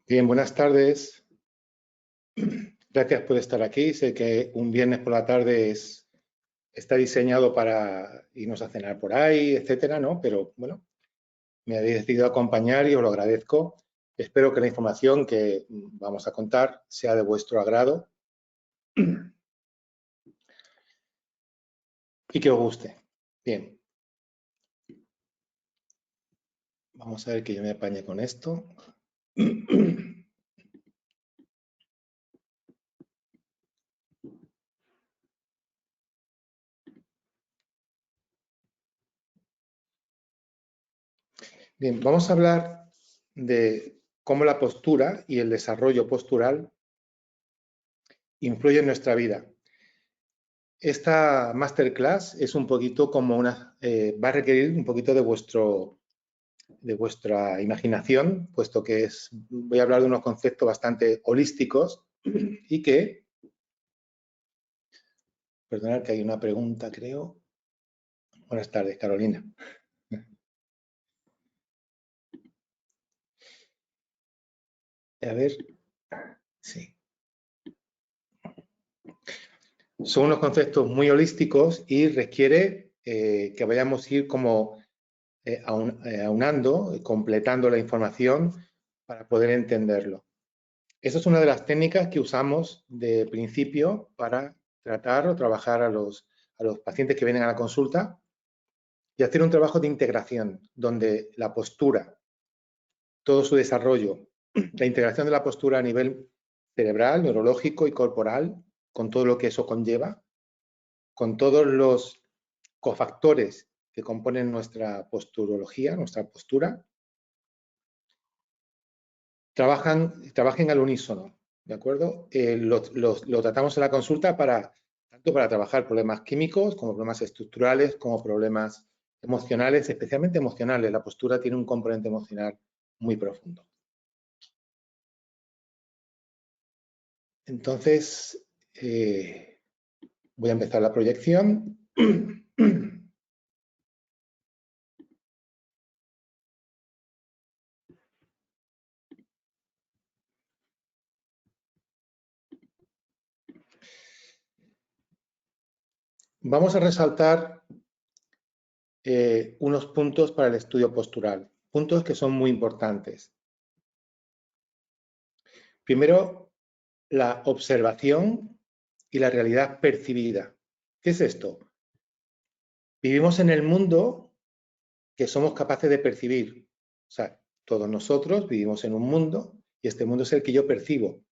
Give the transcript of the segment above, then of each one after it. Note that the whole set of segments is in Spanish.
Bien, buenas tardes. Gracias por estar aquí. Sé que un viernes por la tarde está diseñado para irnos a cenar por ahí, etcétera, ¿no? Pero bueno, me habéis decidido acompañar y os lo agradezco. Espero que la información que vamos a contar sea de vuestro agrado y que os guste. Bien. Vamos a ver que yo me apañe con esto. Bien, vamos a hablar de cómo la postura y el desarrollo postural influyen en nuestra vida. Esta masterclass es un poquito como va a requerir un poquito de vuestra imaginación, puesto que voy a hablar de unos conceptos bastante holísticos y que, perdonad que hay una pregunta, creo. Buenas tardes, Carolina. A ver, sí. Son unos conceptos muy holísticos y requiere que vayamos a ir como aunando, completando la información para poder entenderlo. Esa es una de las técnicas que usamos de principio para tratar o trabajar a los pacientes que vienen a la consulta y hacer un trabajo de integración donde la postura, todo su desarrollo, la integración de la postura a nivel cerebral, neurológico y corporal, con todo lo que eso conlleva, con todos los cofactores que componen nuestra posturología, nuestra postura, trabajen al unísono, ¿de acuerdo? Lo tratamos en la consulta tanto para trabajar problemas químicos, como problemas estructurales, como problemas emocionales, especialmente emocionales. La postura tiene un componente emocional muy profundo. Entonces, voy a empezar la proyección. Vamos a resaltar unos puntos para el estudio postural, puntos que son muy importantes. Primero, la observación y la realidad percibida. ¿Qué es esto? Vivimos en el mundo que somos capaces de percibir. O sea, todos nosotros vivimos en un mundo y este mundo es el que yo percibo.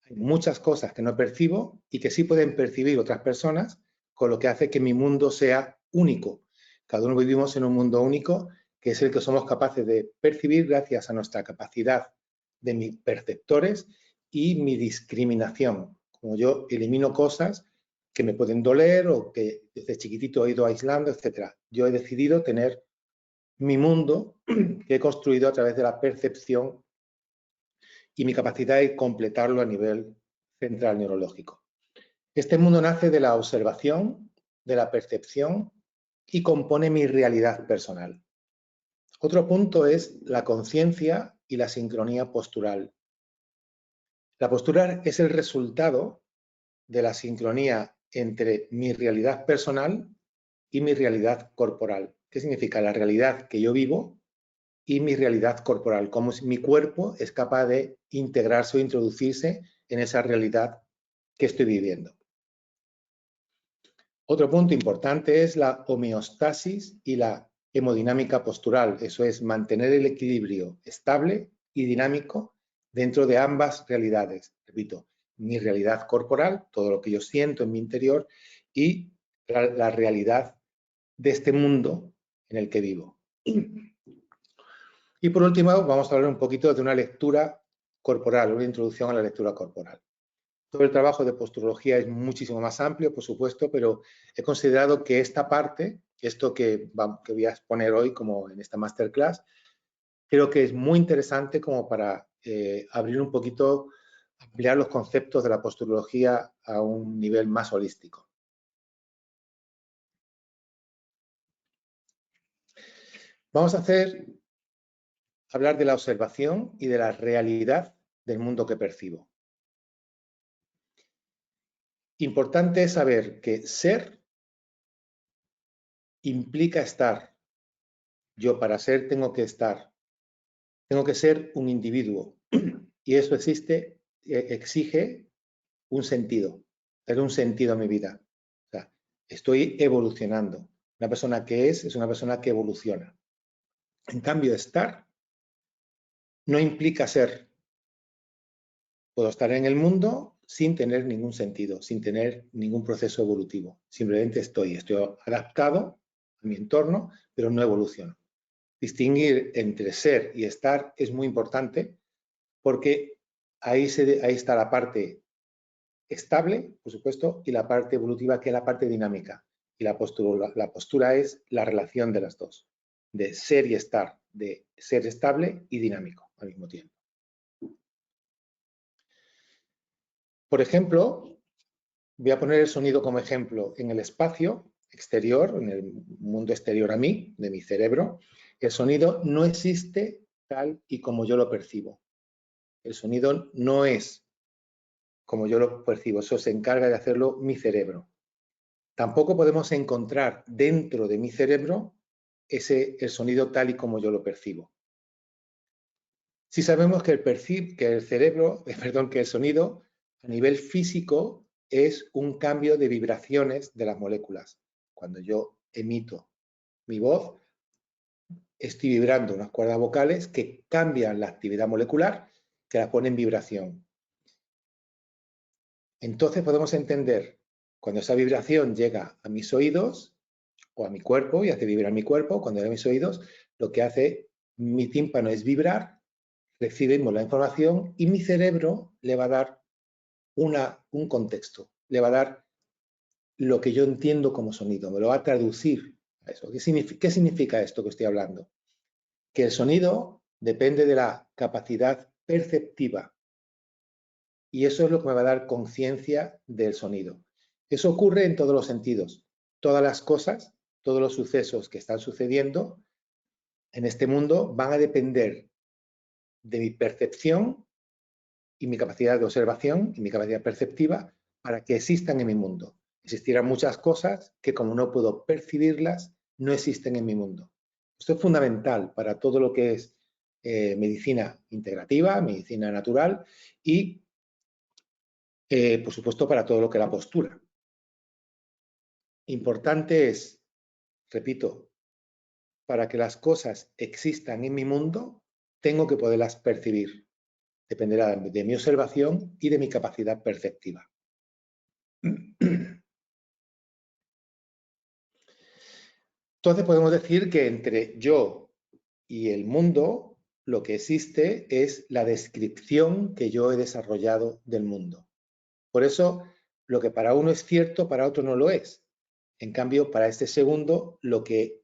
Hay muchas cosas que no percibo y que sí pueden percibir otras personas, con lo que hace que mi mundo sea único. Cada uno vivimos en un mundo único que es el que somos capaces de percibir gracias a nuestra capacidad de mis perceptores y mi discriminación. Como yo elimino cosas que me pueden doler o que desde chiquitito he ido aislando, etc. Yo he decidido tener mi mundo que he construido a través de la percepción y mi capacidad de completarlo a nivel central neurológico. Este mundo nace de la observación, de la percepción y compone mi realidad personal. Otro punto es la conciencia y la sincronía postural. La postura es el resultado de la sincronía entre mi realidad personal y mi realidad corporal. ¿Qué significa? La realidad que yo vivo y mi realidad corporal, cómo mi cuerpo es capaz de integrarse o introducirse en esa realidad que estoy viviendo. Otro punto importante es la homeostasis y la hemodinámica postural, eso es mantener el equilibrio estable y dinámico dentro de ambas realidades. Repito, mi realidad corporal, todo lo que yo siento en mi interior, y la realidad de este mundo en el que vivo. Y por último, vamos a hablar un poquito de una lectura corporal, una introducción a la lectura corporal. Todo el trabajo de posturología es muchísimo más amplio, por supuesto, pero he considerado que esta parte, esto que voy a exponer hoy como en esta masterclass, creo que es muy interesante como para abrir un poquito, ampliar los conceptos de la posturología a un nivel más holístico. Vamos a hablar de la observación y de la realidad del mundo que percibo. Importante es saber que ser implica estar. Yo para ser tengo que estar. Tengo que ser un individuo. Y eso exige un sentido. Tener un sentido a mi vida. O sea, estoy evolucionando. Una persona que es una persona que evoluciona. En cambio, estar no implica ser. Puedo estar en el mundo sin tener ningún sentido, sin tener ningún proceso evolutivo. Simplemente estoy adaptado a mi entorno, pero no evoluciono. Distinguir entre ser y estar es muy importante porque ahí está la parte estable, por supuesto, y la parte evolutiva, que es la parte dinámica. Y la postura es la relación de las dos, de ser y estar, de ser estable y dinámico al mismo tiempo. Por ejemplo, voy a poner el sonido como ejemplo. En el espacio exterior, en el mundo exterior a mí, de mi cerebro, el sonido no existe tal y como yo lo percibo. El sonido no es como yo lo percibo, eso se encarga de hacerlo mi cerebro. Tampoco podemos encontrar dentro de mi cerebro el sonido tal y como yo lo percibo. Si sabemos que el sonido a nivel físico es un cambio de vibraciones de las moléculas. Cuando yo emito mi voz, estoy vibrando unas cuerdas vocales que cambian la actividad molecular, que la ponen en vibración. Entonces podemos entender, cuando esa vibración llega a mis oídos o a mi cuerpo y hace vibrar mi cuerpo, cuando llega a mis oídos, lo que hace mi tímpano es vibrar, recibimos la información y mi cerebro le va a dar un contexto, le va a dar lo que yo entiendo como sonido, me lo va a traducir a eso. ¿Qué significa esto que estoy hablando? Que el sonido depende de la capacidad perceptiva y eso es lo que me va a dar conciencia del sonido. Eso ocurre en todos los sentidos. Todas las cosas, todos los sucesos que están sucediendo en este mundo van a depender de mi percepción y mi capacidad de observación y mi capacidad perceptiva para que existan en mi mundo. Existirán muchas cosas que, como no puedo percibirlas, no existen en mi mundo. Esto es fundamental para todo lo que es medicina integrativa, medicina natural y, por supuesto, para todo lo que es la postura. Importante es, repito, para que las cosas existan en mi mundo, tengo que poderlas percibir. Dependerá de mi observación y de mi capacidad perceptiva. Entonces podemos decir que entre yo y el mundo lo que existe es la descripción que yo he desarrollado del mundo. Por eso lo que para uno es cierto, para otro no lo es. En cambio, para este segundo, lo que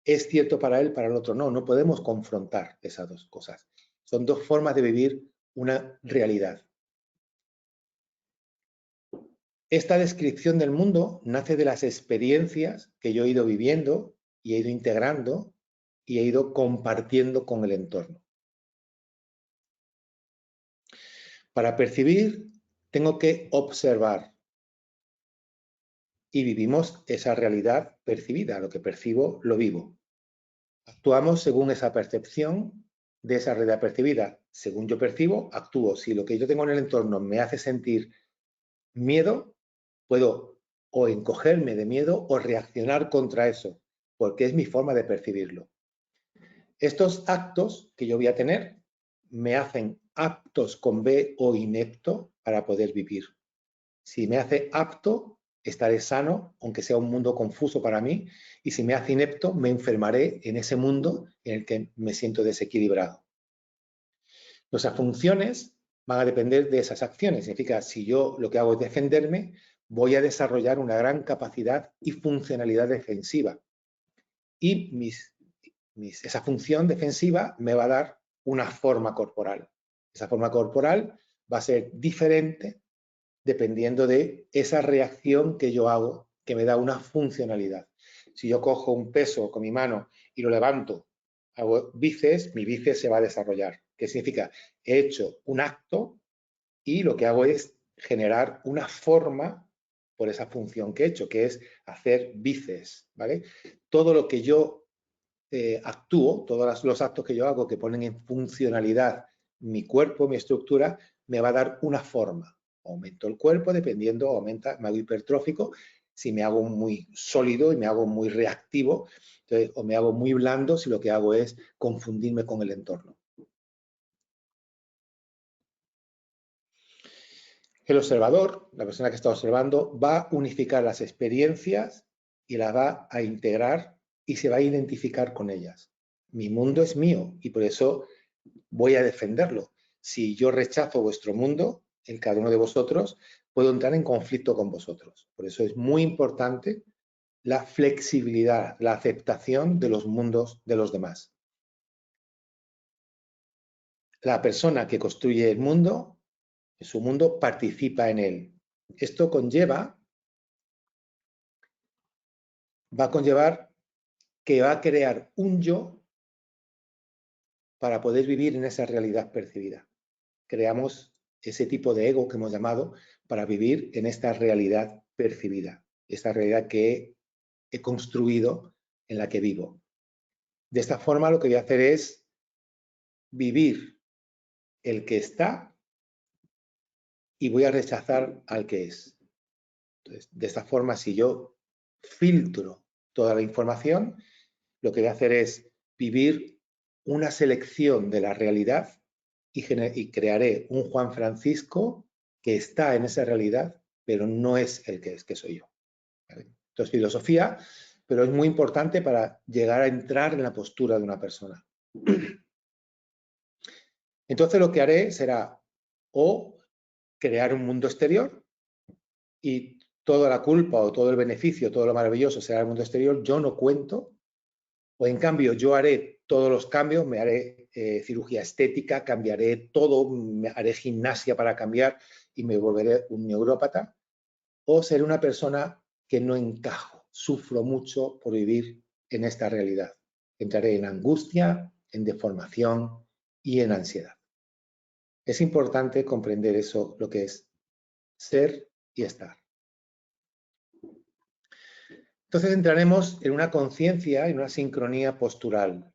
es cierto para él, para el otro no. No podemos confrontar esas dos cosas. Son dos formas de vivir una realidad. Esta descripción del mundo nace de las experiencias que yo he ido viviendo y he ido integrando y he ido compartiendo con el entorno. Para percibir, tengo que observar y vivimos esa realidad percibida. Lo que percibo, lo vivo. Actuamos según esa percepción de esa realidad percibida. Según yo percibo, actúo. Si lo que yo tengo en el entorno me hace sentir miedo, puedo o encogerme de miedo o reaccionar contra eso, porque es mi forma de percibirlo. Estos actos que yo voy a tener me hacen aptos con B o inepto para poder vivir. Si me hace apto, estaré sano, aunque sea un mundo confuso para mí, y si me hace inepto, me enfermaré en ese mundo en el que me siento desequilibrado. Nuestras funciones van a depender de esas acciones. Significa, si yo lo que hago es defenderme, voy a desarrollar una gran capacidad y funcionalidad defensiva. Y esa función defensiva me va a dar una forma corporal. Esa forma corporal va a ser diferente dependiendo de esa reacción que yo hago, que me da una funcionalidad. Si yo cojo un peso con mi mano y lo levanto, hago bíceps, mi bíceps se va a desarrollar. que significa he hecho un acto y lo que hago es generar una forma por esa función que he hecho, que es hacer bíceps, ¿vale? Todo lo que yo actúo, todos los actos que yo hago que ponen en funcionalidad mi cuerpo, mi estructura, me va a dar una forma. Aumento el cuerpo, dependiendo, aumenta, me hago hipertrófico. Si me hago muy sólido y me hago muy reactivo, entonces, o me hago muy blando si lo que hago es confundirme con el entorno. El observador, la persona que está observando, va a unificar las experiencias y las va a integrar y se va a identificar con ellas. Mi mundo es mío y por eso voy a defenderlo. Si yo rechazo vuestro mundo, el cada uno de vosotros, puedo entrar en conflicto con vosotros. Por eso es muy importante la flexibilidad, la aceptación de los mundos de los demás. La persona que construye el mundo, su mundo, participa en él. Esto va a conllevar que va a crear un yo para poder vivir en esa realidad percibida. Creamos ese tipo de ego que hemos llamado para vivir en esta realidad percibida, esta realidad que he construido, en la que vivo. De esta forma lo que voy a hacer es vivir el que está y voy a rechazar al que es. Entonces, de esta forma, si yo filtro toda la información, lo que voy a hacer es vivir una selección de la realidad y crearé un Juan Francisco que está en esa realidad, pero no es el que soy yo. ¿Vale? Esto es filosofía, pero es muy importante para llegar a entrar en la postura de una persona. Entonces lo que haré será o crear un mundo exterior y toda la culpa o todo el beneficio, todo lo maravilloso será el mundo exterior, yo no cuento, o en cambio yo haré todos los cambios, me haré cirugía estética, cambiaré todo, me haré gimnasia para cambiar y me volveré un neurópata, o seré una persona que no encajo, sufro mucho por vivir en esta realidad. Entraré en angustia, en deformación y en ansiedad. Es importante comprender eso, lo que es ser y estar. Entonces entraremos en una conciencia, en una sincronía postural.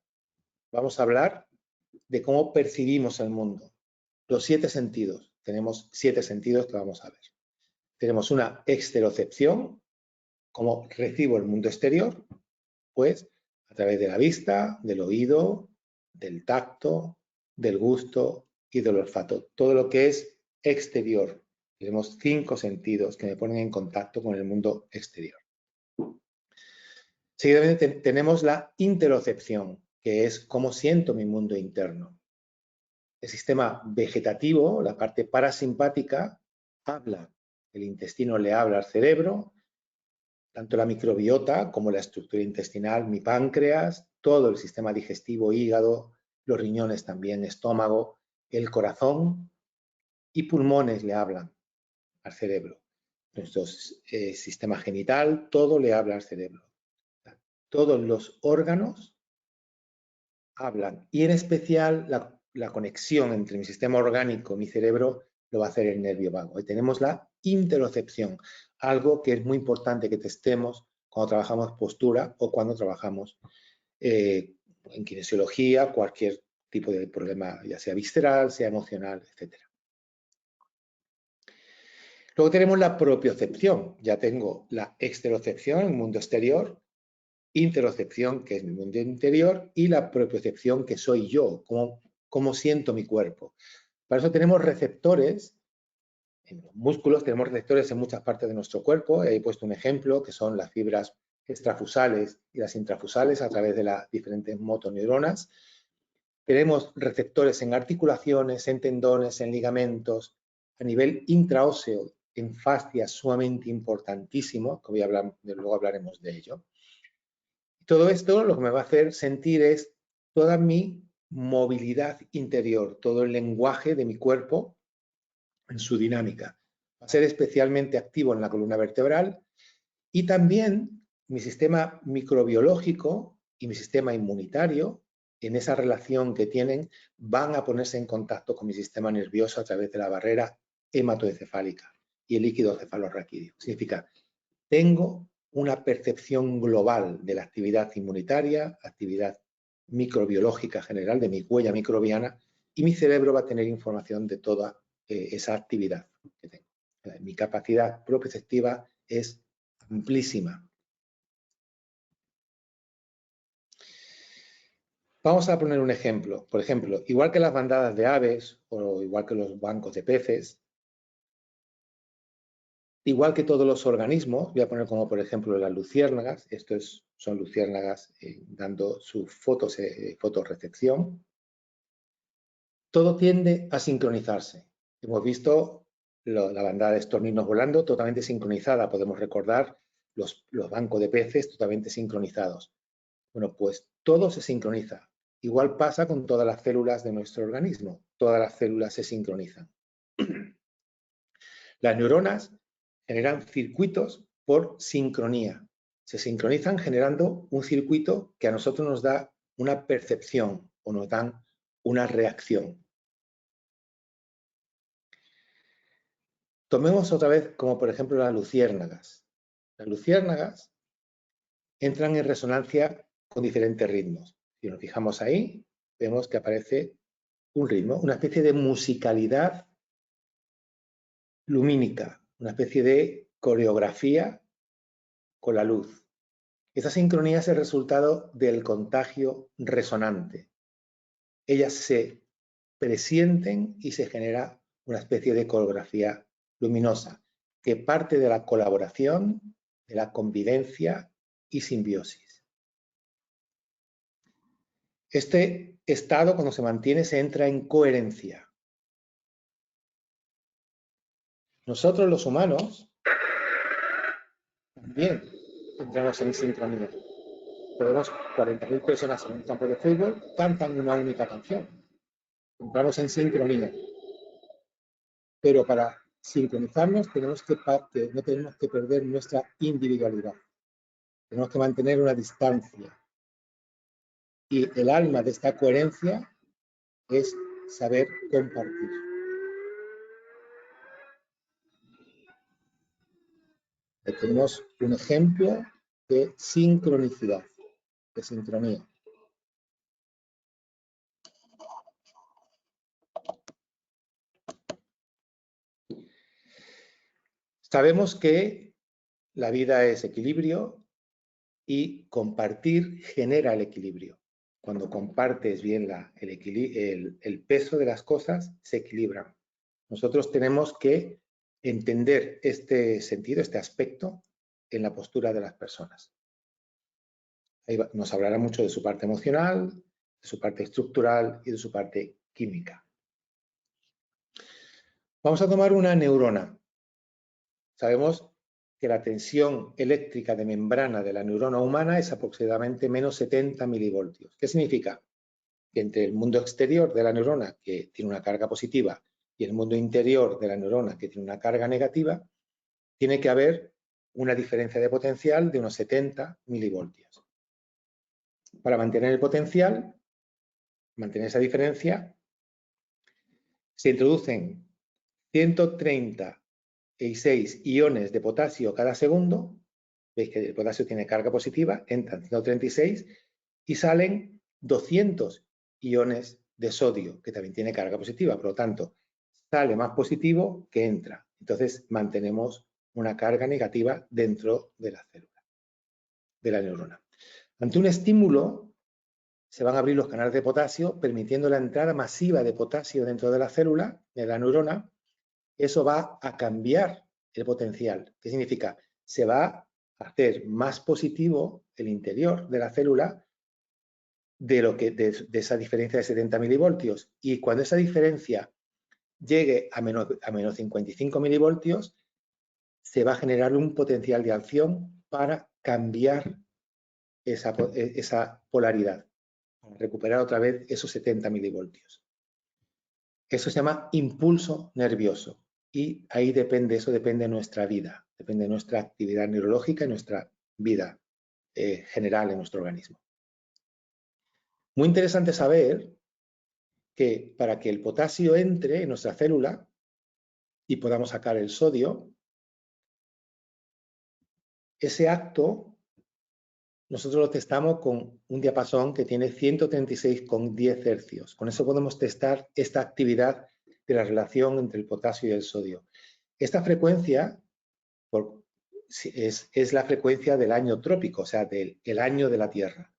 Vamos a hablar de cómo percibimos el mundo. Los 7 sentidos. Tenemos 7 sentidos que vamos a ver. Tenemos una exterocepción, cómo recibo el mundo exterior, pues a través de la vista, del oído, del tacto, del gusto y del olfato. Todo lo que es exterior. Tenemos 5 sentidos que me ponen en contacto con el mundo exterior. Seguidamente tenemos la interocepción, que es cómo siento mi mundo interno. El sistema vegetativo, la parte parasimpática, habla. El intestino le habla al cerebro, tanto la microbiota como la estructura intestinal, mi páncreas, todo el sistema digestivo, hígado, los riñones también, estómago, el corazón y pulmones le hablan al cerebro. Nuestro sistema genital, todo le habla al cerebro. Todos los órganos hablan y en especial la conexión entre mi sistema orgánico y mi cerebro lo va a hacer el nervio vago. Y tenemos la interocepción, algo que es muy importante que testemos cuando trabajamos postura o cuando trabajamos en kinesiología, cualquier tipo de problema, ya sea visceral, sea emocional, etc. Luego tenemos la propiocepción. Ya tengo la exterocepción, el mundo exterior, interocepción, que es mi mundo interior, y la propiocepción, que soy yo, cómo siento mi cuerpo. Para eso tenemos receptores, en los músculos tenemos receptores en muchas partes de nuestro cuerpo. He puesto un ejemplo, que son las fibras extrafusales y las intrafusales a través de las diferentes motoneuronas. Tenemos receptores en articulaciones, en tendones, en ligamentos, a nivel intraóseo, en fascias sumamente importantísimo, que luego hablaremos de ello. Todo esto lo que me va a hacer sentir es toda mi movilidad interior, todo el lenguaje de mi cuerpo en su dinámica. Va a ser especialmente activo en la columna vertebral y también mi sistema microbiológico y mi sistema inmunitario en esa relación que tienen, van a ponerse en contacto con mi sistema nervioso a través de la barrera hematoencefálica y el líquido cefalorraquídeo. Significa, tengo una percepción global de la actividad inmunitaria, actividad microbiológica general, de mi huella microbiana, y mi cerebro va a tener información de toda esa actividad que tengo. Mi capacidad proprioceptiva es amplísima. Vamos a poner un ejemplo. Por ejemplo, igual que las bandadas de aves o igual que los bancos de peces, igual que todos los organismos, voy a poner como por ejemplo las luciérnagas, son luciérnagas dando su fotorrecepción, todo tiende a sincronizarse. Hemos visto la bandada de estorninos volando totalmente sincronizada, podemos recordar los bancos de peces totalmente sincronizados. Bueno, pues todo se sincroniza. Igual pasa con todas las células de nuestro organismo, todas las células se sincronizan. Las neuronas generan circuitos por sincronía. Se sincronizan generando un circuito que a nosotros nos da una percepción o nos dan una reacción. Tomemos otra vez como por ejemplo las luciérnagas. Las luciérnagas entran en resonancia con diferentes ritmos. Si nos fijamos ahí, vemos que aparece un ritmo, una especie de musicalidad lumínica, una especie de coreografía con la luz. Esa sincronía es el resultado del contagio resonante. Ellas se presienten y se genera una especie de coreografía luminosa que parte de la colaboración, de la convivencia y simbiosis. Este estado, cuando se mantiene, se entra en coherencia. Nosotros los humanos también entramos en sincronía. Tenemos 40.000 personas en un campo de fútbol, cantan una única canción. Entramos en sincronía. Pero para sincronizarnos no tenemos que perder nuestra individualidad. Tenemos que mantener una distancia. Y el alma de esta coherencia es saber compartir. Aquí tenemos un ejemplo de sincronicidad, de sincronía. Sabemos que la vida es equilibrio y compartir genera el equilibrio. Cuando compartes bien el peso de las cosas, se equilibran. Nosotros tenemos que entender este sentido, este aspecto, en la postura de las personas. Nos hablará mucho de su parte emocional, de su parte estructural y de su parte química. Vamos a tomar una neurona. Sabemos que la tensión eléctrica de membrana de la neurona humana es aproximadamente menos 70 milivoltios. ¿Qué significa? Que entre el mundo exterior de la neurona, que tiene una carga positiva, y el mundo interior de la neurona, que tiene una carga negativa, tiene que haber una diferencia de potencial de unos 70 milivoltios. Para mantener el potencial, mantener esa diferencia, se introducen 136 iones de potasio cada segundo. Veis que el potasio tiene carga positiva, entran 136 y salen 200 iones de sodio, que también tiene carga positiva. Por lo tanto, sale más positivo que entra. Entonces, mantenemos una carga negativa dentro de la célula, de la neurona. Ante un estímulo, se van a abrir los canales de potasio, permitiendo la entrada masiva de potasio dentro de la célula, de la neurona. Eso va a cambiar el potencial. ¿Qué significa? Se va a hacer más positivo el interior de la célula de esa diferencia de 70 milivoltios. Y cuando esa diferencia llegue a menos 55 milivoltios, se va a generar un potencial de acción para cambiar esa polaridad, para recuperar otra vez esos 70 milivoltios. Eso se llama impulso nervioso y ahí eso depende de nuestra vida, depende de nuestra actividad neurológica y nuestra vida general en nuestro organismo. Muy interesante saber que para que el potasio entre en nuestra célula y podamos sacar el sodio, ese acto nosotros lo testamos con un diapasón que tiene 136,10 hercios. Con eso podemos testar esta actividad de la relación entre el potasio y el sodio. Esta frecuencia es la frecuencia del año trópico, o sea, del año de la Tierra.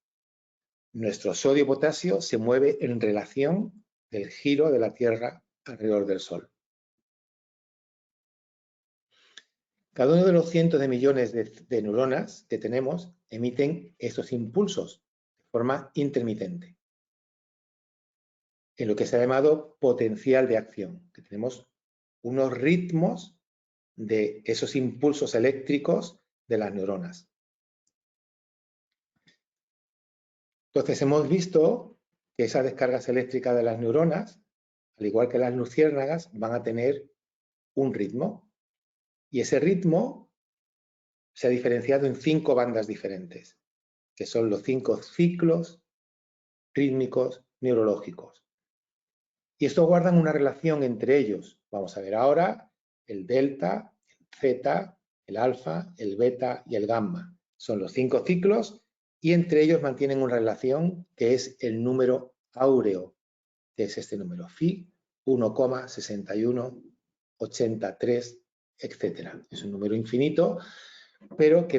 Nuestro sodio-potasio se mueve en relación del giro de la Tierra alrededor del Sol. Cada uno de los cientos de millones de neuronas que tenemos emiten estos impulsos de forma intermitente, en lo que se ha llamado potencial de acción, que tenemos unos ritmos de esos impulsos eléctricos de las neuronas. Entonces hemos visto que esas descargas eléctricas de las neuronas, al igual que las luciérnagas, van a tener un ritmo. Y ese ritmo se ha diferenciado en 5 bandas diferentes, que son los 5 ciclos rítmicos neurológicos. Y estos guardan una relación entre ellos. Vamos a ver ahora el delta, el zeta, el alfa, el beta y el gamma. Son los 5 ciclos y entre ellos mantienen una relación que es el número áureo, que es este número phi 1,6183, etc. Es un número infinito, pero que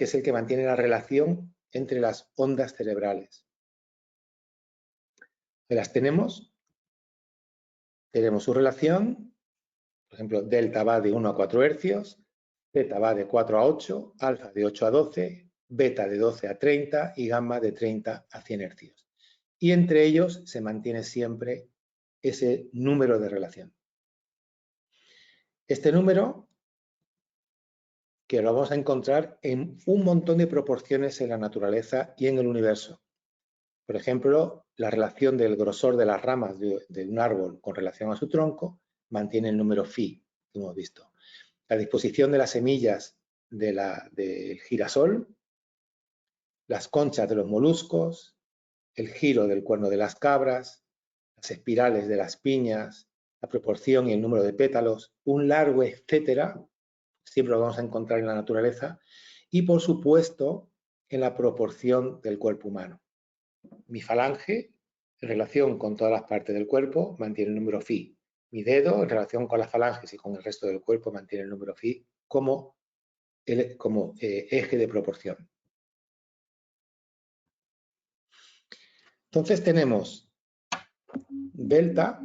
es el que mantiene la relación entre las ondas cerebrales. Las tenemos su relación, por ejemplo, delta va de 1 a 4 hercios, zeta va de 4 a 8, alfa de 8 a 12, beta de 12 a 30 y gamma de 30 a 100 hercios. Y entre ellos se mantiene siempre ese número de relación. Este número, que lo vamos a encontrar en un montón de proporciones en la naturaleza y en el universo. Por ejemplo, la relación del grosor de las ramas de un árbol con relación a su tronco mantiene el número phi, que hemos visto. La disposición de las semillas del girasol, las conchas de los moluscos, el giro del cuerno de las cabras, las espirales de las piñas, la proporción y el número de pétalos, un largo etcétera, siempre lo vamos a encontrar en la naturaleza, y por supuesto en la proporción del cuerpo humano. Mi falange, en relación con todas las partes del cuerpo, mantiene el número phi. Mi dedo, en relación con las falanges y con el resto del cuerpo, mantiene el número phi como eje de proporción. Entonces tenemos delta,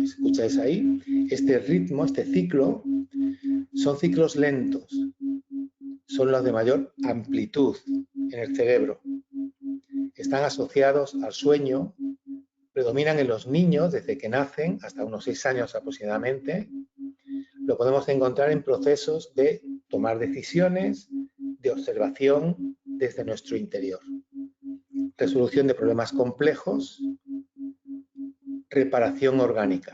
escucháis ahí, este ritmo, este ciclo, son ciclos lentos, son los de mayor amplitud en el cerebro. Están asociados al sueño, predominan en los niños desde que nacen hasta unos 6 años aproximadamente. Lo podemos encontrar en procesos de tomar decisiones, de observación desde nuestro interior. Resolución de problemas complejos, reparación orgánica.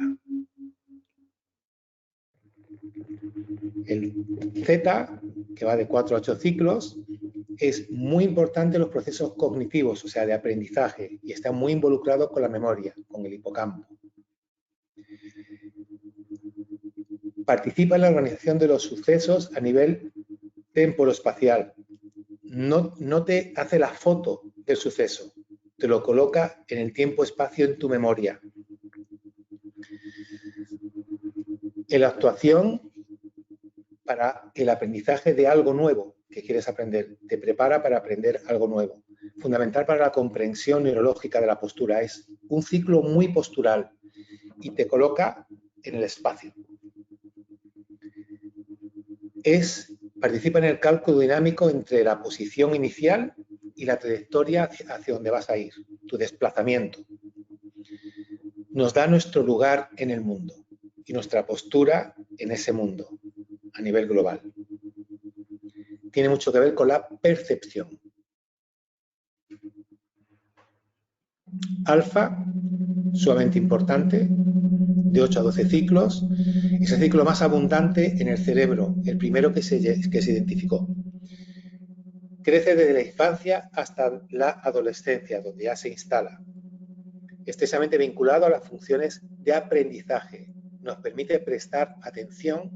El Z, que va de 4 a 8 ciclos, es muy importante en los procesos cognitivos, o sea, de aprendizaje, y está muy involucrado con la memoria, con el hipocampo. Participa en la organización de los sucesos a nivel temporoespacial. No te hace la foto del suceso, te lo coloca en el tiempo-espacio en tu memoria. En la actuación para el aprendizaje de algo nuevo que quieres aprender, te prepara para aprender algo nuevo. Fundamental para la comprensión neurológica de la postura, es un ciclo muy postural y te coloca en el espacio. Participa en el cálculo dinámico entre la posición inicial y la trayectoria hacia donde vas a ir, tu desplazamiento. Nos da nuestro lugar en el mundo y nuestra postura en ese mundo a nivel global. Tiene mucho que ver con la percepción. Alfa, sumamente importante, de 8 a 12 ciclos, es el ciclo más abundante en el cerebro, el primero que se identificó. Crece desde la infancia hasta la adolescencia, donde ya se instala. Estrechamente vinculado a las funciones de aprendizaje. Nos permite prestar atención,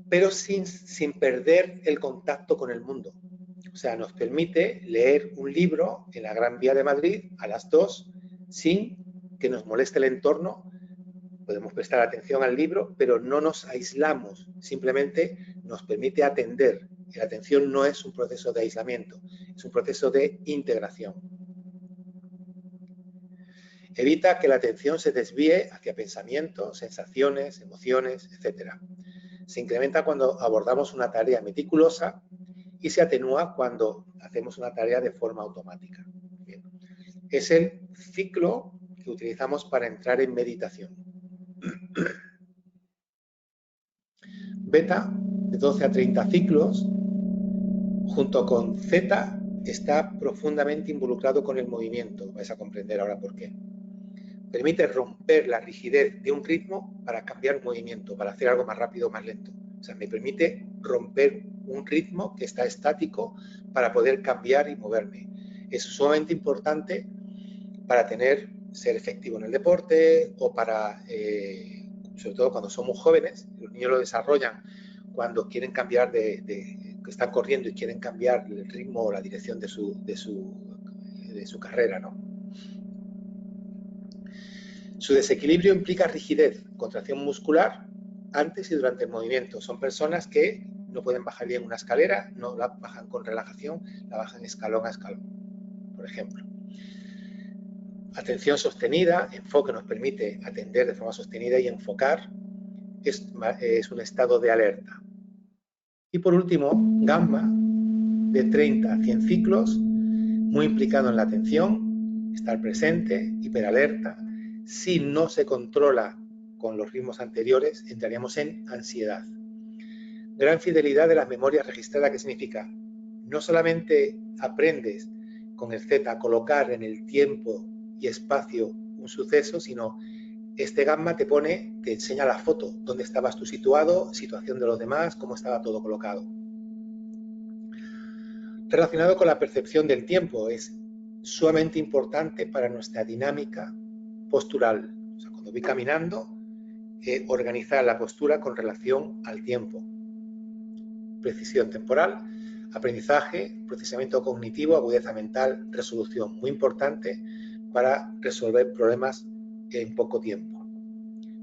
pero sin perder el contacto con el mundo. O sea, nos permite leer un libro en la Gran Vía de Madrid a las 2 sin que nos moleste el entorno. Podemos prestar atención al libro, pero no nos aislamos, simplemente nos permite atender. Y la atención no es un proceso de aislamiento, es un proceso de integración. Evita que la atención se desvíe hacia pensamientos, sensaciones, emociones, etc. Se incrementa cuando abordamos una tarea meticulosa y se atenúa cuando hacemos una tarea de forma automática. Bien. Es el ciclo que utilizamos para entrar en meditación. Beta, de 12 a 30 ciclos, junto con zeta, está profundamente involucrado con el movimiento. Vais a comprender ahora por qué. Permite romper la rigidez de un ritmo para cambiar un movimiento, para hacer algo más rápido o más lento. O sea, me permite romper un ritmo que está estático para poder cambiar y moverme. Es sumamente importante para ser efectivo en el deporte o para, sobre todo cuando somos jóvenes, los niños lo desarrollan cuando quieren cambiar que están corriendo y quieren cambiar el ritmo o la dirección de su carrera, ¿no? Su desequilibrio implica rigidez, contracción muscular antes y durante el movimiento. Son personas que no pueden bajar bien una escalera, no la bajan con relajación, la bajan escalón a escalón, por ejemplo. Atención sostenida, enfoque nos permite atender de forma sostenida y enfocar, es un estado de alerta. Y por último, gamma, de 30 a 100 ciclos, muy implicado en la atención, estar presente, hiperalerta. Si no se controla con los ritmos anteriores, entraríamos en ansiedad. Gran fidelidad de las memorias registradas, ¿qué significa? No solamente aprendes con el Z a colocar en el tiempo y espacio un suceso, sino este gamma te enseña la foto, dónde estabas tú situado, situación de los demás, cómo estaba todo colocado. Relacionado con la percepción del tiempo, es sumamente importante para nuestra dinámica postural. O sea, cuando voy caminando, organizar la postura con relación al tiempo. Precisión temporal, aprendizaje, procesamiento cognitivo, agudeza mental, resolución. Muy importante para resolver problemas en poco tiempo.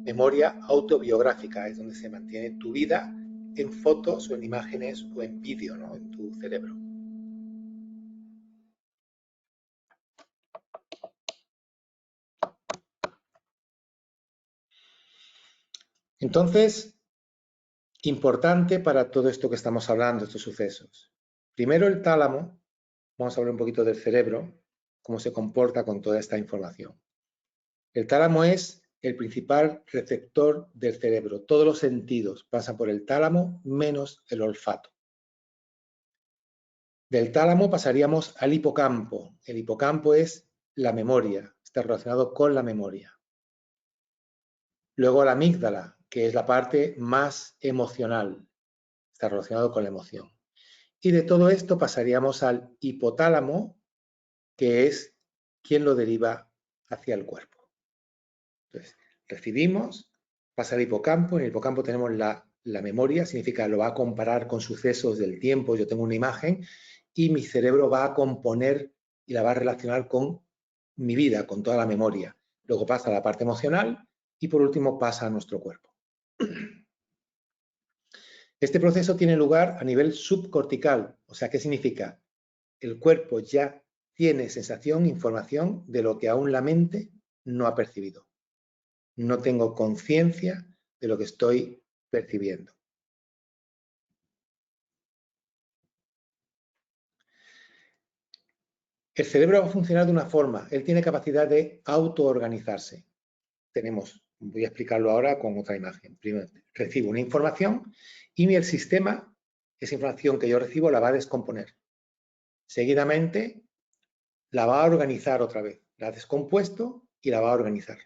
Memoria autobiográfica, es donde se mantiene tu vida en fotos o en imágenes o en vídeo, ¿no? En tu cerebro. Entonces, importante para todo esto que estamos hablando, estos sucesos. Primero el tálamo, vamos a hablar un poquito del cerebro, cómo se comporta con toda esta información. El tálamo es el principal receptor del cerebro. Todos los sentidos pasan por el tálamo menos el olfato. Del tálamo pasaríamos al hipocampo. El hipocampo es la memoria, está relacionado con la memoria. Luego la amígdala, que es la parte más emocional, está relacionado con la emoción. Y de todo esto pasaríamos al hipotálamo, que es quien lo deriva hacia el cuerpo. Entonces, recibimos, pasa al hipocampo, en el hipocampo tenemos la memoria, significa lo va a comparar con sucesos del tiempo, yo tengo una imagen y mi cerebro va a componer y la va a relacionar con mi vida, con toda la memoria. Luego pasa a la parte emocional y por último pasa a nuestro cuerpo. Este proceso tiene lugar a nivel subcortical, o sea, ¿qué significa? El cuerpo ya tiene sensación, información de lo que aún la mente no ha percibido. No tengo conciencia de lo que estoy percibiendo. El cerebro va a funcionar de una forma, él tiene capacidad de autoorganizarse. Voy a explicarlo ahora con otra imagen. Primero, recibo una información y el sistema, esa información que yo recibo, la va a descomponer. Seguidamente, la va a organizar otra vez. La ha descompuesto y la va a organizar.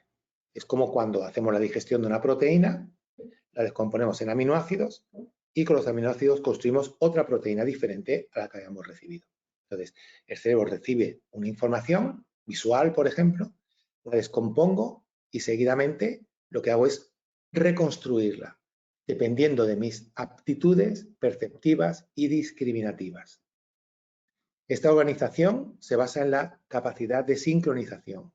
Es como cuando hacemos la digestión de una proteína, la descomponemos en aminoácidos y con los aminoácidos construimos otra proteína diferente a la que habíamos recibido. Entonces, el cerebro recibe una información visual, por ejemplo, la descompongo y seguidamente lo que hago es reconstruirla, dependiendo de mis aptitudes perceptivas y discriminativas. Esta organización se basa en la capacidad de sincronización.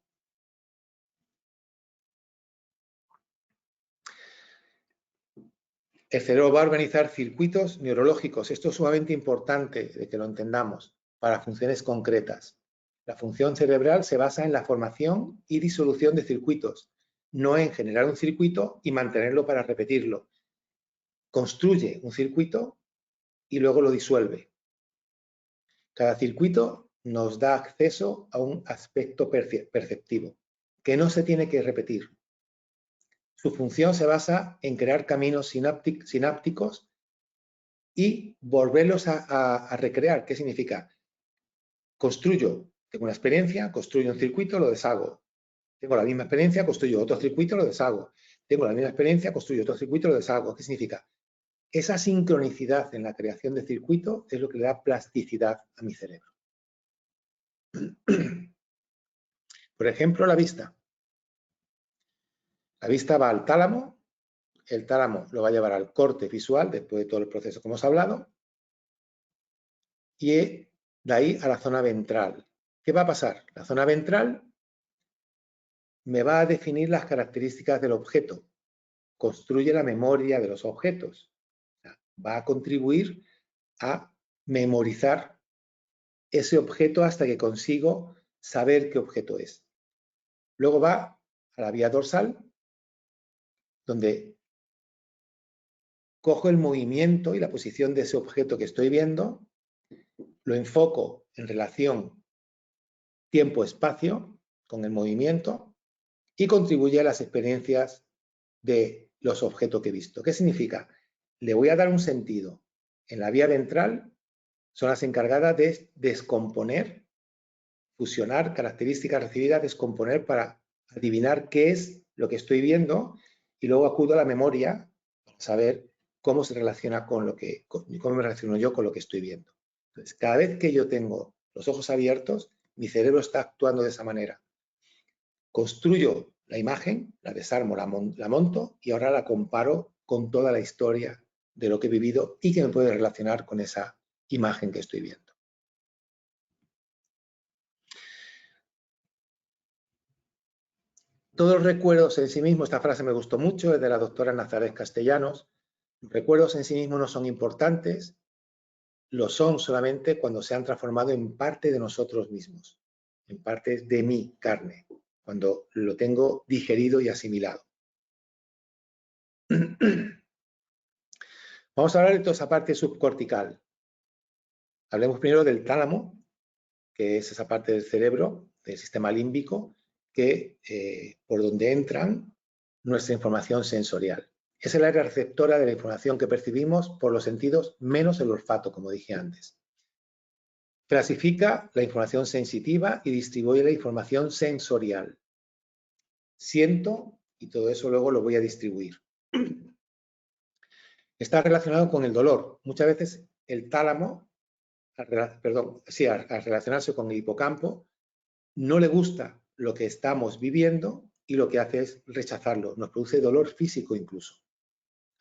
El cerebro va a organizar circuitos neurológicos. Esto es sumamente importante de que lo entendamos para funciones concretas. La función cerebral se basa en la formación y disolución de circuitos, no en generar un circuito y mantenerlo para repetirlo. Construye un circuito y luego lo disuelve. Cada circuito nos da acceso a un aspecto perceptivo que no se tiene que repetir. Su función se basa en crear caminos sinápticos y volverlos a recrear. ¿Qué significa? Construyo, tengo una experiencia, construyo un circuito, lo deshago. Tengo la misma experiencia, construyo otro circuito, lo deshago. Tengo la misma experiencia, construyo otro circuito, lo deshago. ¿Qué significa? Esa sincronicidad en la creación de circuito es lo que le da plasticidad a mi cerebro. Por ejemplo, la vista. La vista va al tálamo, el tálamo lo va a llevar al corte visual después de todo el proceso que hemos hablado y de ahí a la zona ventral. ¿Qué va a pasar? La zona ventral me va a definir las características del objeto, construye la memoria de los objetos, va a contribuir a memorizar ese objeto hasta que consigo saber qué objeto es. Luego va a la vía dorsal, donde cojo el movimiento y la posición de ese objeto que estoy viendo, lo enfoco en relación tiempo-espacio con el movimiento y contribuye a las experiencias de los objetos que he visto. ¿Qué significa? Le voy a dar un sentido. En la vía ventral son las encargadas de descomponer, fusionar características recibidas, descomponer para adivinar qué es lo que estoy viendo y luego acudo a la memoria para saber cómo se relaciona con lo que, cómo me relaciono yo con lo que estoy viendo. Entonces, cada vez que yo tengo los ojos abiertos, mi cerebro está actuando de esa manera. Construyo la imagen, la desarmo, la monto y ahora la comparo con toda la historia de lo que he vivido y que me puede relacionar con esa imagen que estoy viendo. Todos los recuerdos en sí mismos, esta frase me gustó mucho, es de la doctora Nazaret Castellanos. Los recuerdos en sí mismos no son importantes, lo son solamente cuando se han transformado en parte de nosotros mismos, en parte de mi carne, cuando lo tengo digerido y asimilado. Vamos a hablar de toda esa parte subcortical. Hablemos primero del tálamo, que es esa parte del cerebro, del sistema límbico, que por donde entran nuestra información sensorial. Es el área receptora de la información que percibimos por los sentidos, menos el olfato, como dije antes. Clasifica la información sensitiva y distribuye la información sensorial. Siento y todo eso luego lo voy a distribuir. Está relacionado con el dolor. Muchas veces el tálamo, al relacionarse con el hipocampo, no le gusta lo que estamos viviendo y lo que hace es rechazarlo. Nos produce dolor físico incluso.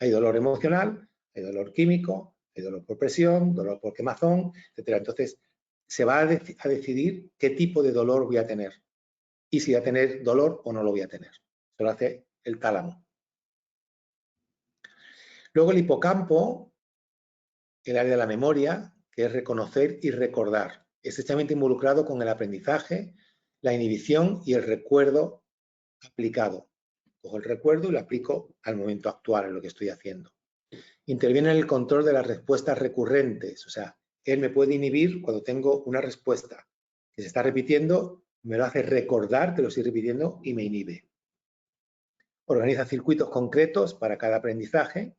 Hay dolor emocional, hay dolor químico, hay dolor por presión, dolor por quemazón, etc. Entonces, se va a decidir qué tipo de dolor voy a tener y si voy a tener dolor o no lo voy a tener. Eso lo hace el tálamo. Luego el hipocampo, el área de la memoria, que es reconocer y recordar, estrechamente involucrado con el aprendizaje, la inhibición y el recuerdo aplicado. Cojo el recuerdo y lo aplico al momento actual, en lo que estoy haciendo. Interviene en el control de las respuestas recurrentes, o sea, él me puede inhibir cuando tengo una respuesta que se está repitiendo, me lo hace recordar que lo estoy repitiendo y me inhibe. Organiza circuitos concretos para cada aprendizaje.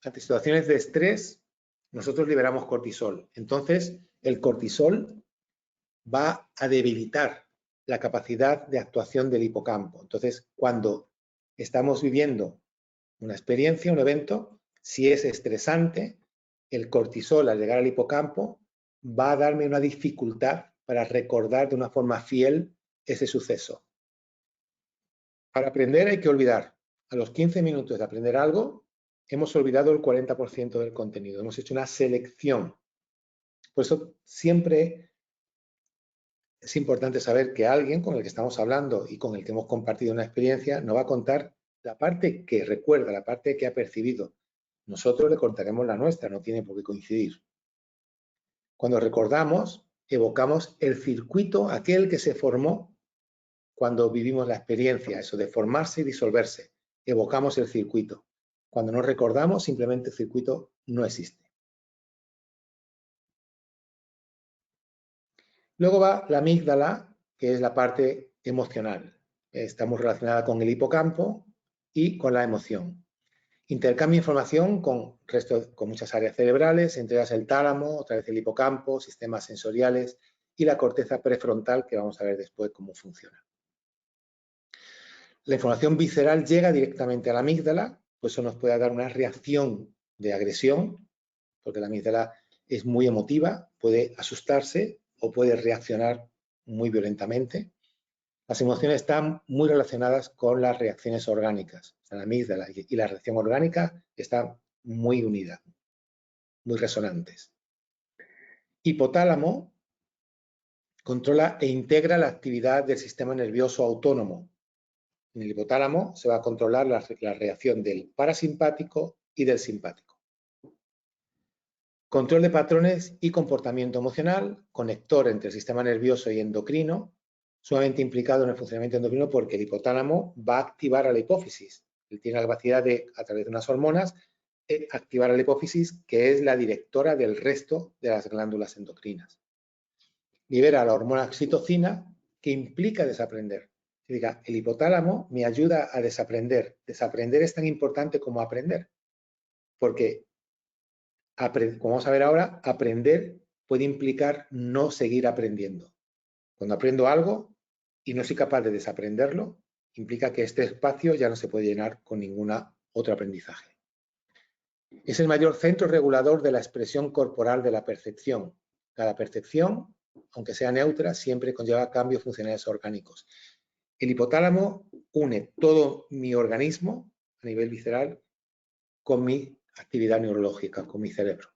Ante situaciones de estrés, nosotros liberamos cortisol. Entonces, el cortisol va a debilitar la capacidad de actuación del hipocampo. Entonces, cuando estamos viviendo una experiencia, un evento, Si es estresante, el cortisol al llegar al hipocampo va a darme una dificultad para recordar de una forma fiel ese suceso. Para aprender hay que olvidar. A los 15 minutos de aprender algo, hemos olvidado el 40% del contenido. Hemos hecho una selección. Por eso siempre es importante saber que alguien con el que estamos hablando y con el que hemos compartido una experiencia nos va a contar la parte que recuerda, la parte que ha percibido. Nosotros le contaremos la nuestra, no tiene por qué coincidir. Cuando recordamos, evocamos el circuito, aquel que se formó cuando vivimos la experiencia, eso de formarse y disolverse. Evocamos el circuito. Cuando no recordamos, simplemente el circuito no existe. Luego va la amígdala, que es la parte emocional. Está muy relacionada con el hipocampo y con la emoción. Intercambia información con muchas áreas cerebrales, entre ellas el tálamo, otra vez el hipocampo, sistemas sensoriales y la corteza prefrontal, que vamos a ver después cómo funciona. La información visceral llega directamente a la amígdala, pues eso nos puede dar una reacción de agresión, porque la amígdala es muy emotiva, puede asustarse o puede reaccionar muy violentamente. Las emociones están muy relacionadas con las reacciones orgánicas. La amígdala y la reacción orgánica están muy unidas, muy resonantes. Hipotálamo controla e integra la actividad del sistema nervioso autónomo. En el hipotálamo se va a controlar la reacción del parasimpático y del simpático. Control de patrones y comportamiento emocional, conector entre el sistema nervioso y endocrino, sumamente implicado en el funcionamiento endocrino porque el hipotálamo va a activar a la hipófisis. Él tiene la capacidad de, a través de unas hormonas, activar a la hipófisis, que es la directora del resto de las glándulas endocrinas. Libera la hormona oxitocina, que implica desaprender. Diga, el hipotálamo me ayuda a desaprender. Desaprender es tan importante como aprender, porque, como vamos a ver ahora, aprender puede implicar no seguir aprendiendo. Cuando aprendo algo y no soy capaz de desaprenderlo, implica que este espacio ya no se puede llenar con ninguna otro aprendizaje. Es el mayor centro regulador de la expresión corporal de la percepción. Cada percepción, aunque sea neutra, siempre conlleva cambios funcionales orgánicos. El hipotálamo une todo mi organismo a nivel visceral con mi actividad neurológica, con mi cerebro.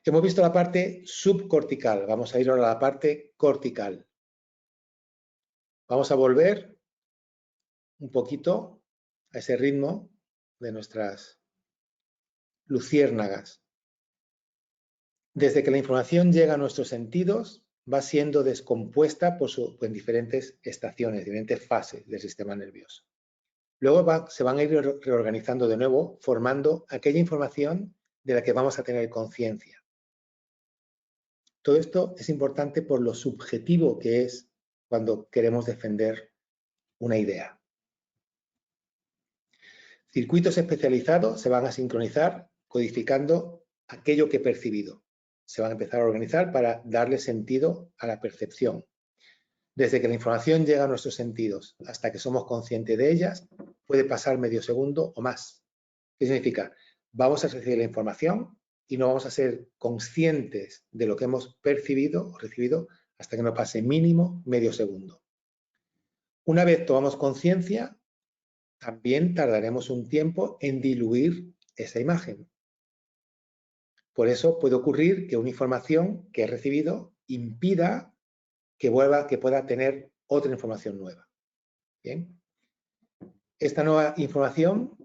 Hemos visto la parte subcortical, vamos a ir ahora a la parte cortical. Vamos a volver un poquito a ese ritmo de nuestras luciérnagas. Desde que la información llega a nuestros sentidos, va siendo descompuesta en diferentes estaciones, diferentes fases del sistema nervioso. Luego se van a ir reorganizando de nuevo, formando aquella información de la que vamos a tener conciencia. Todo esto es importante por lo subjetivo que es cuando queremos defender una idea. Circuitos especializados se van a sincronizar codificando aquello que he percibido. Se van a empezar a organizar para darle sentido a la percepción. Desde que la información llega a nuestros sentidos hasta que somos conscientes de ellas, puede pasar medio segundo o más. ¿Qué significa? Vamos a recibir la información y no vamos a ser conscientes de lo que hemos percibido o recibido hasta que no pase mínimo medio segundo. Una vez tomamos conciencia, también tardaremos un tiempo en diluir esa imagen. Por eso puede ocurrir que una información que he recibido impida que pueda tener otra información nueva. Bien. Esta nueva información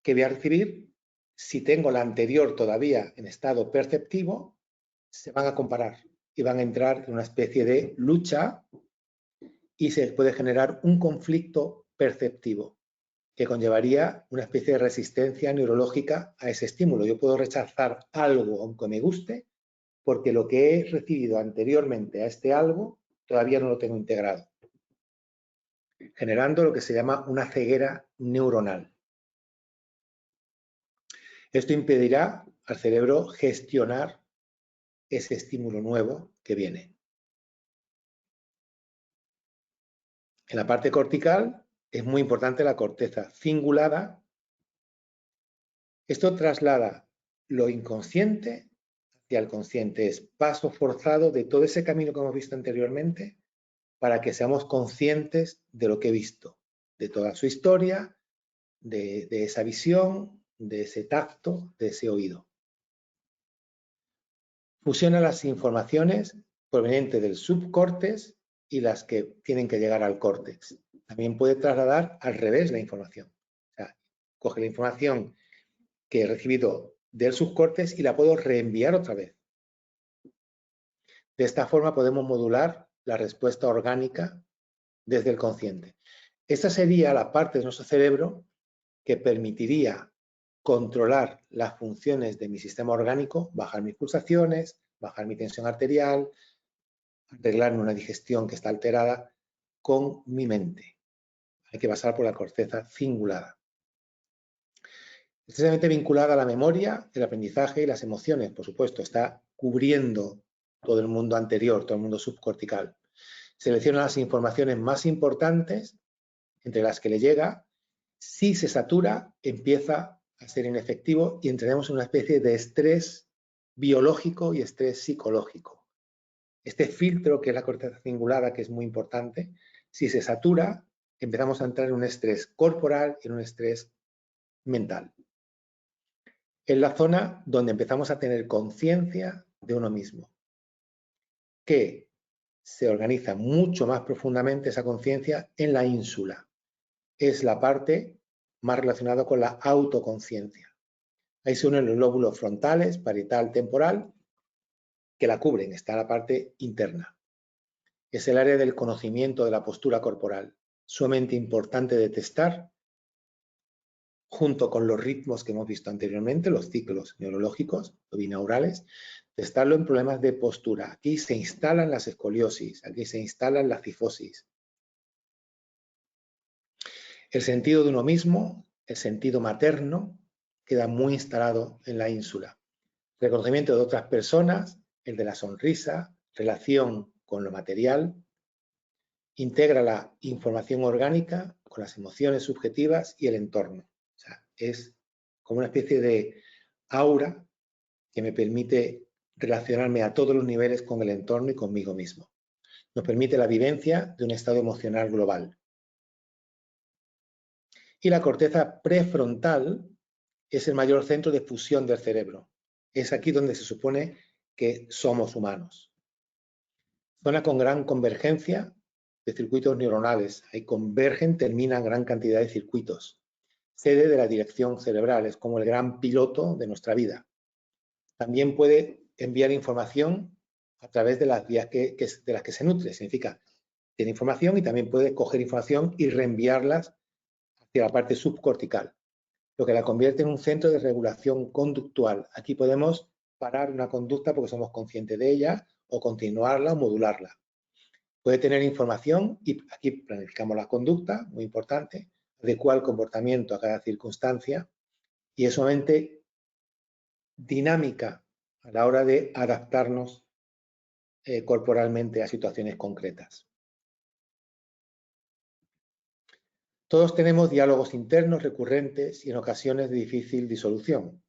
que voy a recibir, si tengo la anterior todavía en estado perceptivo, se van a comparar y van a entrar en una especie de lucha y se puede generar un conflicto perceptivo que conllevaría una especie de resistencia neurológica a ese estímulo. Yo puedo rechazar algo aunque me guste porque lo que he recibido anteriormente a este algo todavía no lo tengo integrado, generando lo que se llama una ceguera neuronal. Esto impedirá al cerebro gestionar ese estímulo nuevo que viene. En la parte cortical es muy importante la corteza cingulada, Esto traslada lo inconsciente hacia el consciente. Es paso forzado de todo ese camino que hemos visto anteriormente para que seamos conscientes de lo que he visto, de toda su historia, de esa visión, de ese tacto, de ese oído. Fusiona las informaciones provenientes del subcórtex y las que tienen que llegar al córtex. También puede trasladar al revés la información. O sea, coge la información que he recibido del subcórtex y la puedo reenviar otra vez. De esta forma podemos modular la respuesta orgánica desde el consciente. Esta sería la parte de nuestro cerebro que permitiría controlar las funciones de mi sistema orgánico, bajar mis pulsaciones, bajar mi tensión arterial, arreglarme una digestión que está alterada con mi mente. Hay que pasar por la corteza cingulada. Estrechamente vinculada a la memoria, el aprendizaje y las emociones, por supuesto, está cubriendo todo el mundo anterior, todo el mundo subcortical. Selecciona las informaciones más importantes, entre las que le llega. Si se satura, empieza a ser inefectivo y entraremos en una especie de estrés biológico y estrés psicológico. Este filtro, que es la corteza cingulada, que es muy importante, si se satura, empezamos a entrar en un estrés corporal y en un estrés mental. Es la zona donde empezamos a tener conciencia de uno mismo, que se organiza mucho más profundamente esa conciencia en la ínsula. Es la parte más relacionada con la autoconciencia. Ahí se unen los lóbulos frontales, parietal, temporal, que la cubren, está la parte interna. Es el área del conocimiento de la postura corporal, sumamente importante de testar, junto con los ritmos que hemos visto anteriormente, los ciclos neurológicos o binaurales, testarlo en problemas de postura. Aquí se instalan las escoliosis, aquí se instalan la cifosis. El sentido de uno mismo, el sentido materno, queda muy instalado en la ínsula. Reconocimiento de otras personas, el de la sonrisa, relación con lo material, integra la información orgánica con las emociones subjetivas y el entorno. O sea, es como una especie de aura que me permite relacionarme a todos los niveles con el entorno y conmigo mismo. Nos permite la vivencia de un estado emocional global. Y la corteza prefrontal es el mayor centro de fusión del cerebro. Es aquí donde se supone que somos humanos. Zona con gran convergencia de circuitos neuronales. Ahí convergen, terminan gran cantidad de circuitos. Sede de la dirección cerebral, es como el gran piloto de nuestra vida. También puede enviar información a través de las vías de las que se nutre. Significa, tiene información y también puede coger información y reenviarlas hacia la parte subcortical, lo que la convierte en un centro de regulación conductual. Aquí podemos parar una conducta porque somos conscientes de ella o continuarla o modularla. Puede tener información y aquí planificamos la conducta, muy importante, adecua el comportamiento a cada circunstancia y es sumamente dinámica a la hora de adaptarnos corporalmente a situaciones concretas. Todos tenemos diálogos internos recurrentes y en ocasiones de difícil disolución.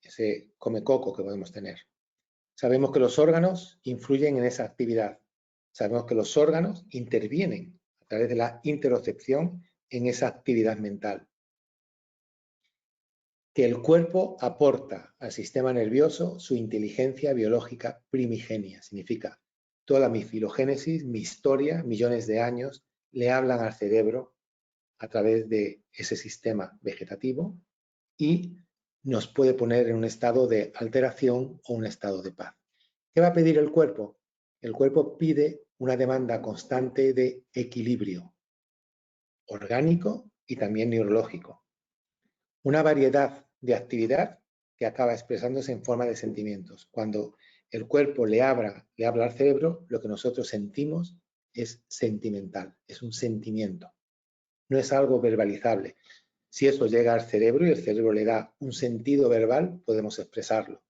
Ese come-coco que podemos tener. Sabemos que los órganos influyen en esa actividad. Sabemos que los órganos intervienen a través de la interocepción en esa actividad mental. Que el cuerpo aporta al sistema nervioso su inteligencia biológica primigenia. Significa, toda mi filogénesis, mi historia, millones de años, le hablan al cerebro a través de ese sistema vegetativo y nos puede poner en un estado de alteración o un estado de paz. ¿Qué va a pedir el cuerpo? El cuerpo pide una demanda constante de equilibrio orgánico y también neurológico. Una variedad de actividad que acaba expresándose en forma de sentimientos. Cuando el cuerpo le habla al cerebro, lo que nosotros sentimos es sentimental, es un sentimiento. No es algo verbalizable. Si eso llega al cerebro y el cerebro le da un sentido verbal, podemos expresarlo.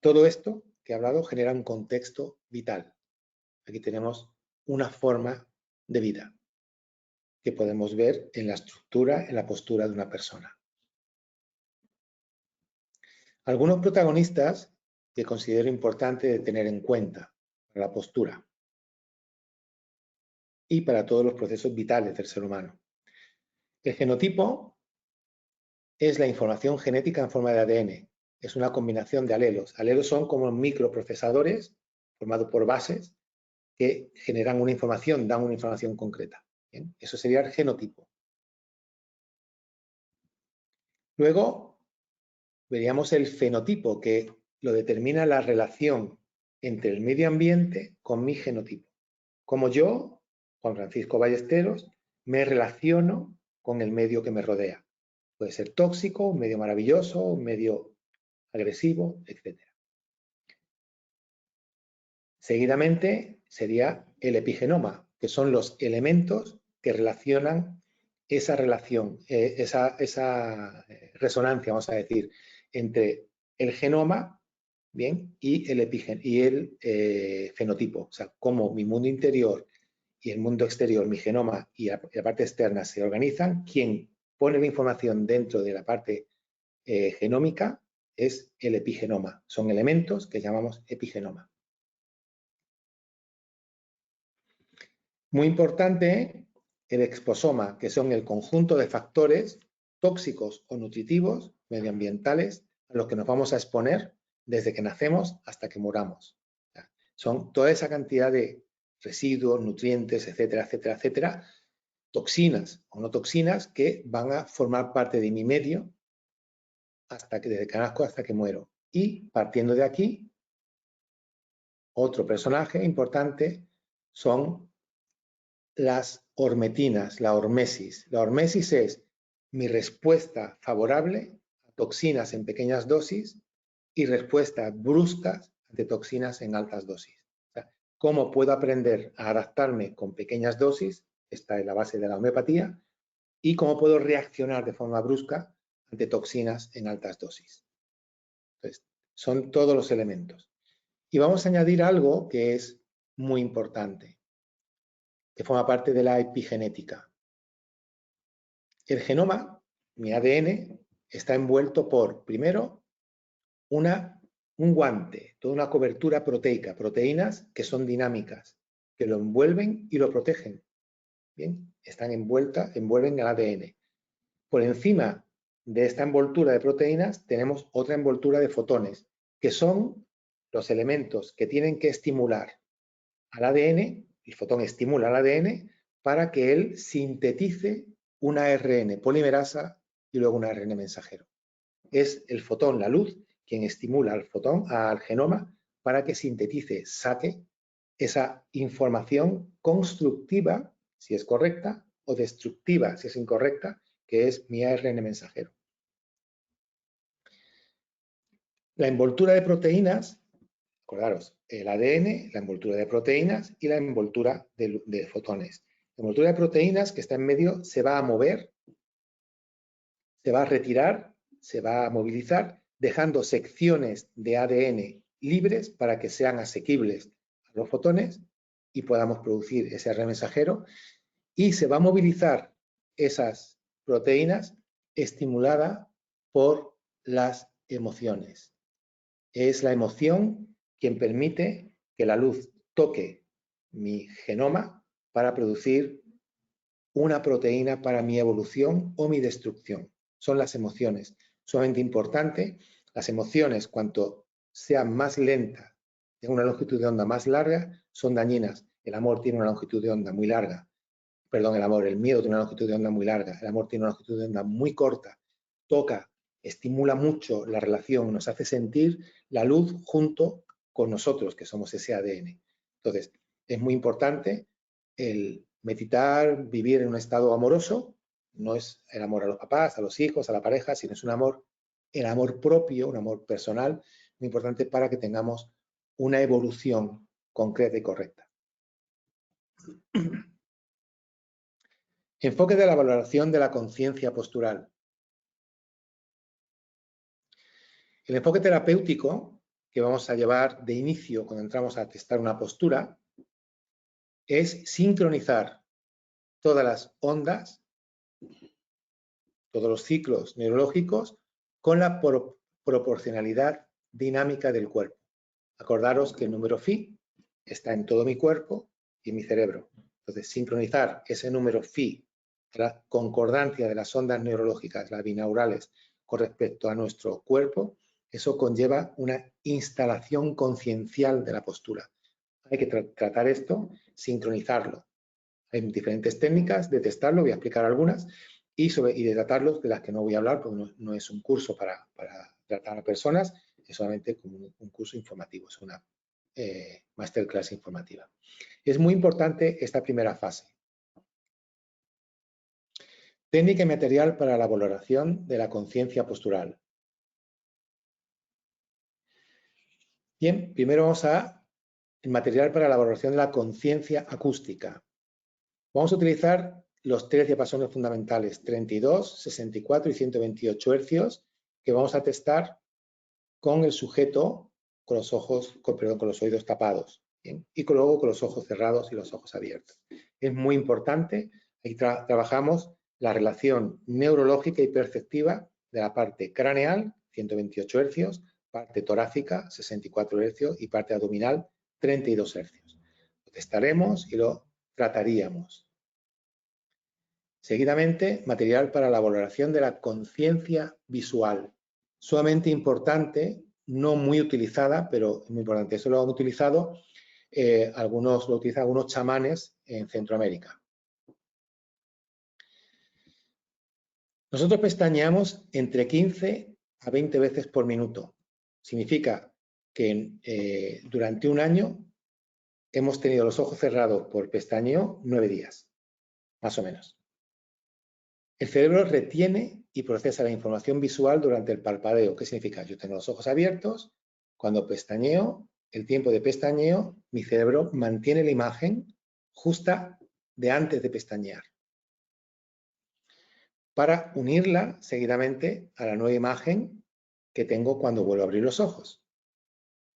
Todo esto que he hablado genera un contexto vital. Aquí tenemos una forma de vida que podemos ver en la estructura, en la postura de una persona. Algunos protagonistas que considero importante de tener en cuenta para la postura y para todos los procesos vitales del ser humano. El genotipo es la información genética en forma de ADN. Es una combinación de alelos. Alelos son como microprocesadores formados por bases que generan una información, dan una información concreta. ¿Bien? Eso sería el genotipo. Luego veríamos el fenotipo, que lo determina la relación entre el medio ambiente con mi genotipo. Como yo, Juan Francisco Ballesteros, me relaciono con el medio que me rodea. Puede ser tóxico, un medio maravilloso, un medio agresivo, etc. Seguidamente sería el epigenoma, que son los elementos que relacionan esa relación, esa resonancia, vamos a decir, entre el genoma, bien, y el fenotipo. O sea, cómo mi mundo interior y el mundo exterior, mi genoma y la parte externa se organizan. Quien pone la información dentro de la parte genómica es el epigenoma. Son elementos que llamamos epigenoma. Muy importante el exposoma, que son el conjunto de factores tóxicos o nutritivos, medioambientales, a los que nos vamos a exponer desde que nacemos hasta que muramos. Son toda esa cantidad de residuos, nutrientes, etcétera, etcétera, etcétera, toxinas o no toxinas que van a formar parte de mi medio desde que nazco hasta que muero. Y partiendo de aquí, otro personaje importante son las hormetinas, la hormesis. La hormesis es mi respuesta favorable a toxinas en pequeñas dosis y respuestas bruscas ante toxinas en altas dosis. O sea, ¿cómo puedo aprender a adaptarme con pequeñas dosis? Esta es la base de la homeopatía. Y cómo puedo reaccionar de forma brusca ante toxinas en altas dosis. Entonces, son todos los elementos. Y vamos a añadir algo que es muy importante, que forma parte de la epigenética. El genoma, mi ADN, está envuelto por, primero, un guante, toda una cobertura proteica, proteínas que son dinámicas, que lo envuelven y lo protegen. Bien, envuelven el ADN. Por encima de esta envoltura de proteínas tenemos otra envoltura de fotones, que son los elementos que tienen que estimular al ADN, el fotón estimula al ADN para que él sintetice una ARN polimerasa y luego un ARN mensajero. Es el fotón, la luz, quien estimula al fotón, al genoma, para que sintetice, saque esa información constructiva, si es correcta, o destructiva, si es incorrecta, que es mi ARN mensajero. La envoltura de proteínas, acordaros, el ADN, la envoltura de proteínas y la envoltura de fotones. La envoltura de proteínas que está en medio se va a mover, se va a retirar, se va a movilizar, dejando secciones de ADN libres para que sean asequibles a los fotones y podamos producir ese ARN mensajero, y se va a movilizar esas proteínas estimulada por las emociones. Es la emoción quien permite que la luz toque mi genoma para producir una proteína para mi evolución o mi destrucción. Son las emociones. Sumamente importante. Las emociones, cuanto sean más lentas, tengan una longitud de onda más larga, son dañinas. El amor tiene una longitud de onda muy larga. Perdón, el miedo tiene una longitud de onda muy larga. El amor tiene una longitud de onda muy corta. Toca, estimula mucho la relación, nos hace sentir la luz junto con nosotros, que somos ese ADN. Entonces, es muy importante el meditar, vivir en un estado amoroso. No es el amor a los papás, a los hijos, a la pareja, sino es el amor propio, un amor personal, muy importante para que tengamos una evolución concreta y correcta. Enfoque de la valoración de la conciencia postural. El enfoque terapéutico que vamos a llevar de inicio cuando entramos a testar una postura es sincronizar todas las ondas, todos los ciclos neurológicos con la proporcionalidad dinámica del cuerpo. Acordaros que el número phi está en todo mi cuerpo y en mi cerebro. Entonces, sincronizar ese número phi, la concordancia de las ondas neurológicas, las binaurales, con respecto a nuestro cuerpo, eso conlleva una instalación conciencial de la postura. Hay que tratar esto, sincronizarlo. Hay diferentes técnicas de testarlo, voy a explicar algunas, y de tratarlos, de las que no voy a hablar, porque no es un curso para tratar a personas, es solamente como un curso informativo, es una masterclass informativa. Es muy importante esta primera fase. Técnica y material para la valoración de la conciencia postural. Bien, primero vamos a el material para la valoración de la conciencia acústica. Vamos a utilizar los 3 diapasones fundamentales, 32, 64 y 128 hercios, que vamos a testar con el sujeto con los ojos, perdón, con los oídos tapados, ¿bien? Y luego con los ojos cerrados y los ojos abiertos. Es muy importante, ahí trabajamos la relación neurológica y perceptiva de la parte craneal, 128 hercios, parte torácica, 64 hercios y parte abdominal, 32 hercios. Lo testaremos y lo trataríamos. Seguidamente, material para la valoración de la conciencia visual. Sumamente importante, no muy utilizada, pero es muy importante. Eso lo han utilizado, lo utilizan algunos chamanes en Centroamérica. Nosotros pestañeamos entre 15 a 20 veces por minuto. Significa que durante un año hemos tenido los ojos cerrados por pestañeo 9 días, más o menos. El cerebro retiene y procesa la información visual durante el parpadeo. ¿Qué significa? Yo tengo los ojos abiertos, cuando pestañeo, el tiempo de pestañeo, mi cerebro mantiene la imagen justa de antes de pestañear, para unirla seguidamente a la nueva imagen que tengo cuando vuelvo a abrir los ojos.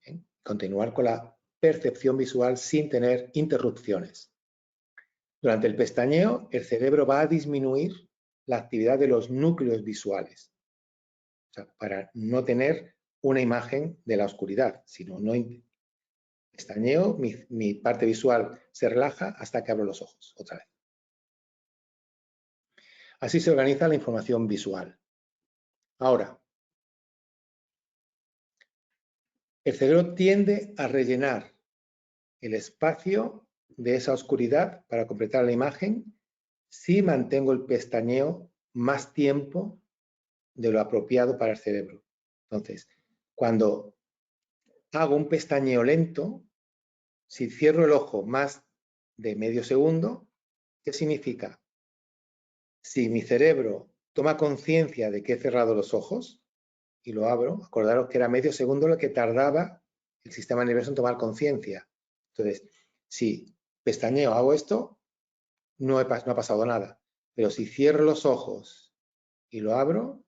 ¿Bien? Continuar con la percepción visual sin tener interrupciones. Durante el pestañeo, el cerebro va a disminuir la actividad de los núcleos visuales, o sea, para no tener una imagen de la oscuridad, sino no pestañeo, mi parte visual se relaja hasta que abro los ojos otra vez. Así se organiza la información visual. Ahora, el cerebro tiende a rellenar el espacio de esa oscuridad para completar la imagen si mantengo el pestañeo más tiempo de lo apropiado para el cerebro. Entonces, cuando hago un pestañeo lento, si cierro el ojo más de medio segundo, ¿qué significa? Si mi cerebro toma conciencia de que he cerrado los ojos y lo abro, acordaros que era medio segundo lo que tardaba el sistema nervioso en tomar conciencia. Entonces, si pestañeo, hago esto, no ha pasado nada. Pero si cierro los ojos y lo abro,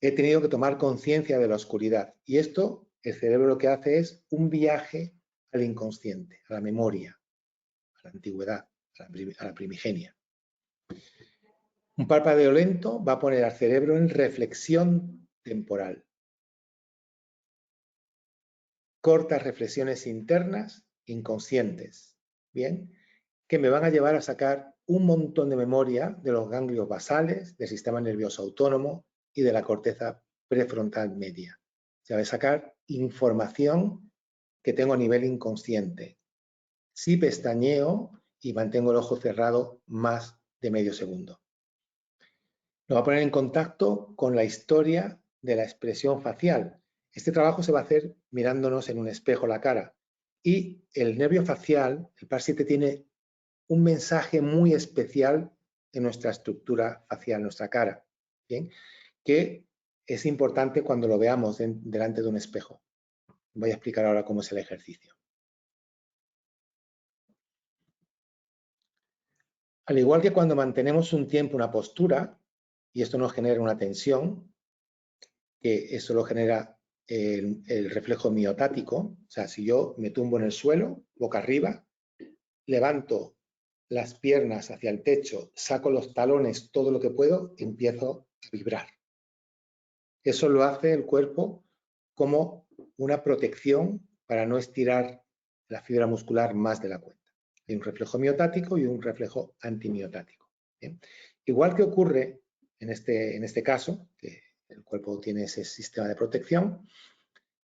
he tenido que tomar conciencia de la oscuridad. Y esto, el cerebro lo que hace es un viaje al inconsciente, a la memoria, a la antigüedad, a la primigenia. Un parpadeo lento va a poner al cerebro en reflexión temporal. Cortas reflexiones internas, inconscientes, ¿bien? Que me van a llevar a sacar un montón de memoria de los ganglios basales, del sistema nervioso autónomo y de la corteza prefrontal media. Se va a sacar información que tengo a nivel inconsciente. Si pestañeo y mantengo el ojo cerrado más de medio segundo. Nos va a poner en contacto con la historia de la expresión facial. Este trabajo se va a hacer mirándonos en un espejo la cara. Y el nervio facial, el par 7, tiene un mensaje muy especial en nuestra estructura facial, nuestra cara, ¿bien? Que es importante cuando lo veamos delante de un espejo. Voy a explicar ahora cómo es el ejercicio. Al igual que cuando mantenemos un tiempo una postura, y esto nos genera una tensión, que eso lo genera el reflejo miotático, o sea, si yo me tumbo en el suelo, boca arriba, levanto las piernas hacia el techo, saco los talones todo lo que puedo, empiezo a vibrar. Eso lo hace el cuerpo como una protección para no estirar la fibra muscular más de la cuenta. Hay un reflejo miotático y un reflejo antimiotático. ¿Bien? Igual que ocurre en este caso, que el cuerpo tiene ese sistema de protección,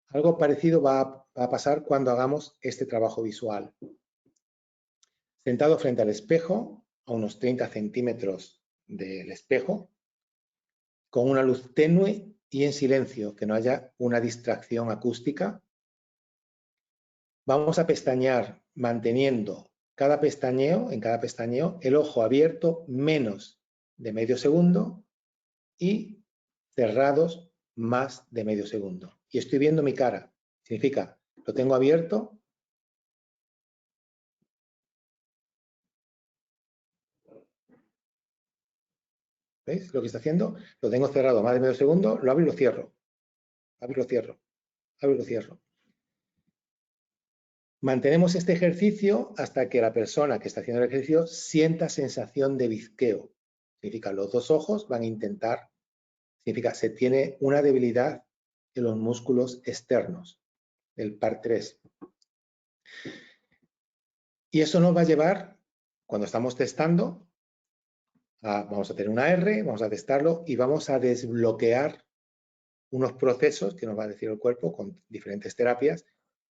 algo parecido va a pasar cuando hagamos este trabajo visual. Sentado frente al espejo, a unos 30 centímetros del espejo, con una luz tenue y en silencio, que no haya una distracción acústica. Vamos a pestañear manteniendo en cada pestañeo, el ojo abierto menos de medio segundo y cerrados más de medio segundo. Y estoy viendo mi cara. Significa, lo tengo abierto. ¿Veis lo que está haciendo? Lo tengo cerrado más de medio segundo, lo abro y lo cierro. Abro y lo cierro. Abro y lo cierro. Mantenemos este ejercicio hasta que la persona que está haciendo el ejercicio sienta sensación de bizqueo. Significa, los dos ojos van a intentar, significa, se tiene una debilidad en los músculos externos, el par 3. Y eso nos va a llevar, cuando estamos testando, vamos a tener una R, vamos a testarlo y vamos a desbloquear unos procesos que nos va a decir el cuerpo con diferentes terapias,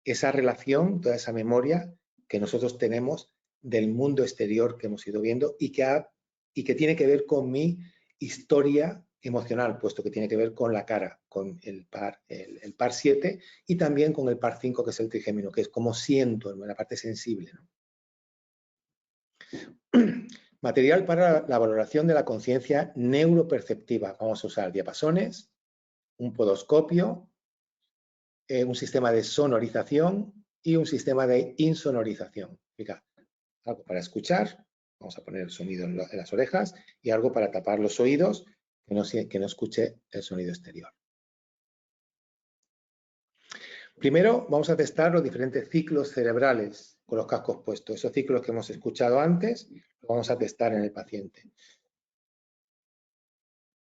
esa relación, toda esa memoria que nosotros tenemos del mundo exterior que hemos ido viendo y que tiene que ver con mi historia emocional, puesto que tiene que ver con la cara, con el par 7 y también con el par 5, que es el trigémino, que es como siento en la parte sensible, ¿no? Material para la valoración de la conciencia neuroperceptiva. Vamos a usar diapasones, un podoscopio, un sistema de sonorización y un sistema de insonorización. Fíjate, algo para escuchar, vamos a poner el sonido en las orejas, y algo para tapar los oídos, que no escuche el sonido exterior. Primero vamos a testar los diferentes ciclos cerebrales con los cascos puestos. Esos ciclos que hemos escuchado antes, los vamos a testar en el paciente.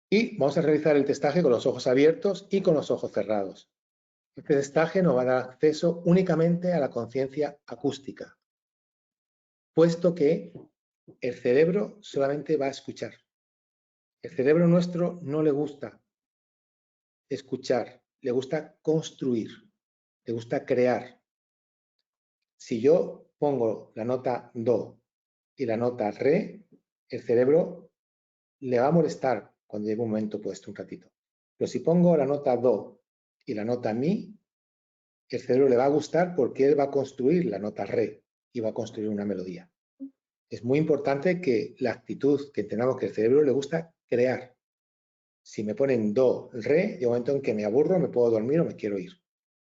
Y vamos a realizar el testaje con los ojos abiertos y con los ojos cerrados. Este testaje nos va a dar acceso únicamente a la conciencia acústica, puesto que el cerebro solamente va a escuchar. El cerebro nuestro no le gusta escuchar, le gusta construir, le gusta crear. Si yo pongo la nota do y la nota re, el cerebro le va a molestar cuando lleve un momento puesto un ratito. Pero si pongo la nota do y la nota mi, el cerebro le va a gustar porque él va a construir la nota re y va a construir una melodía. Es muy importante que la actitud, que entendamos que el cerebro le gusta crear. Si me ponen do, re, llega un momento en que me aburro, me puedo dormir o me quiero ir.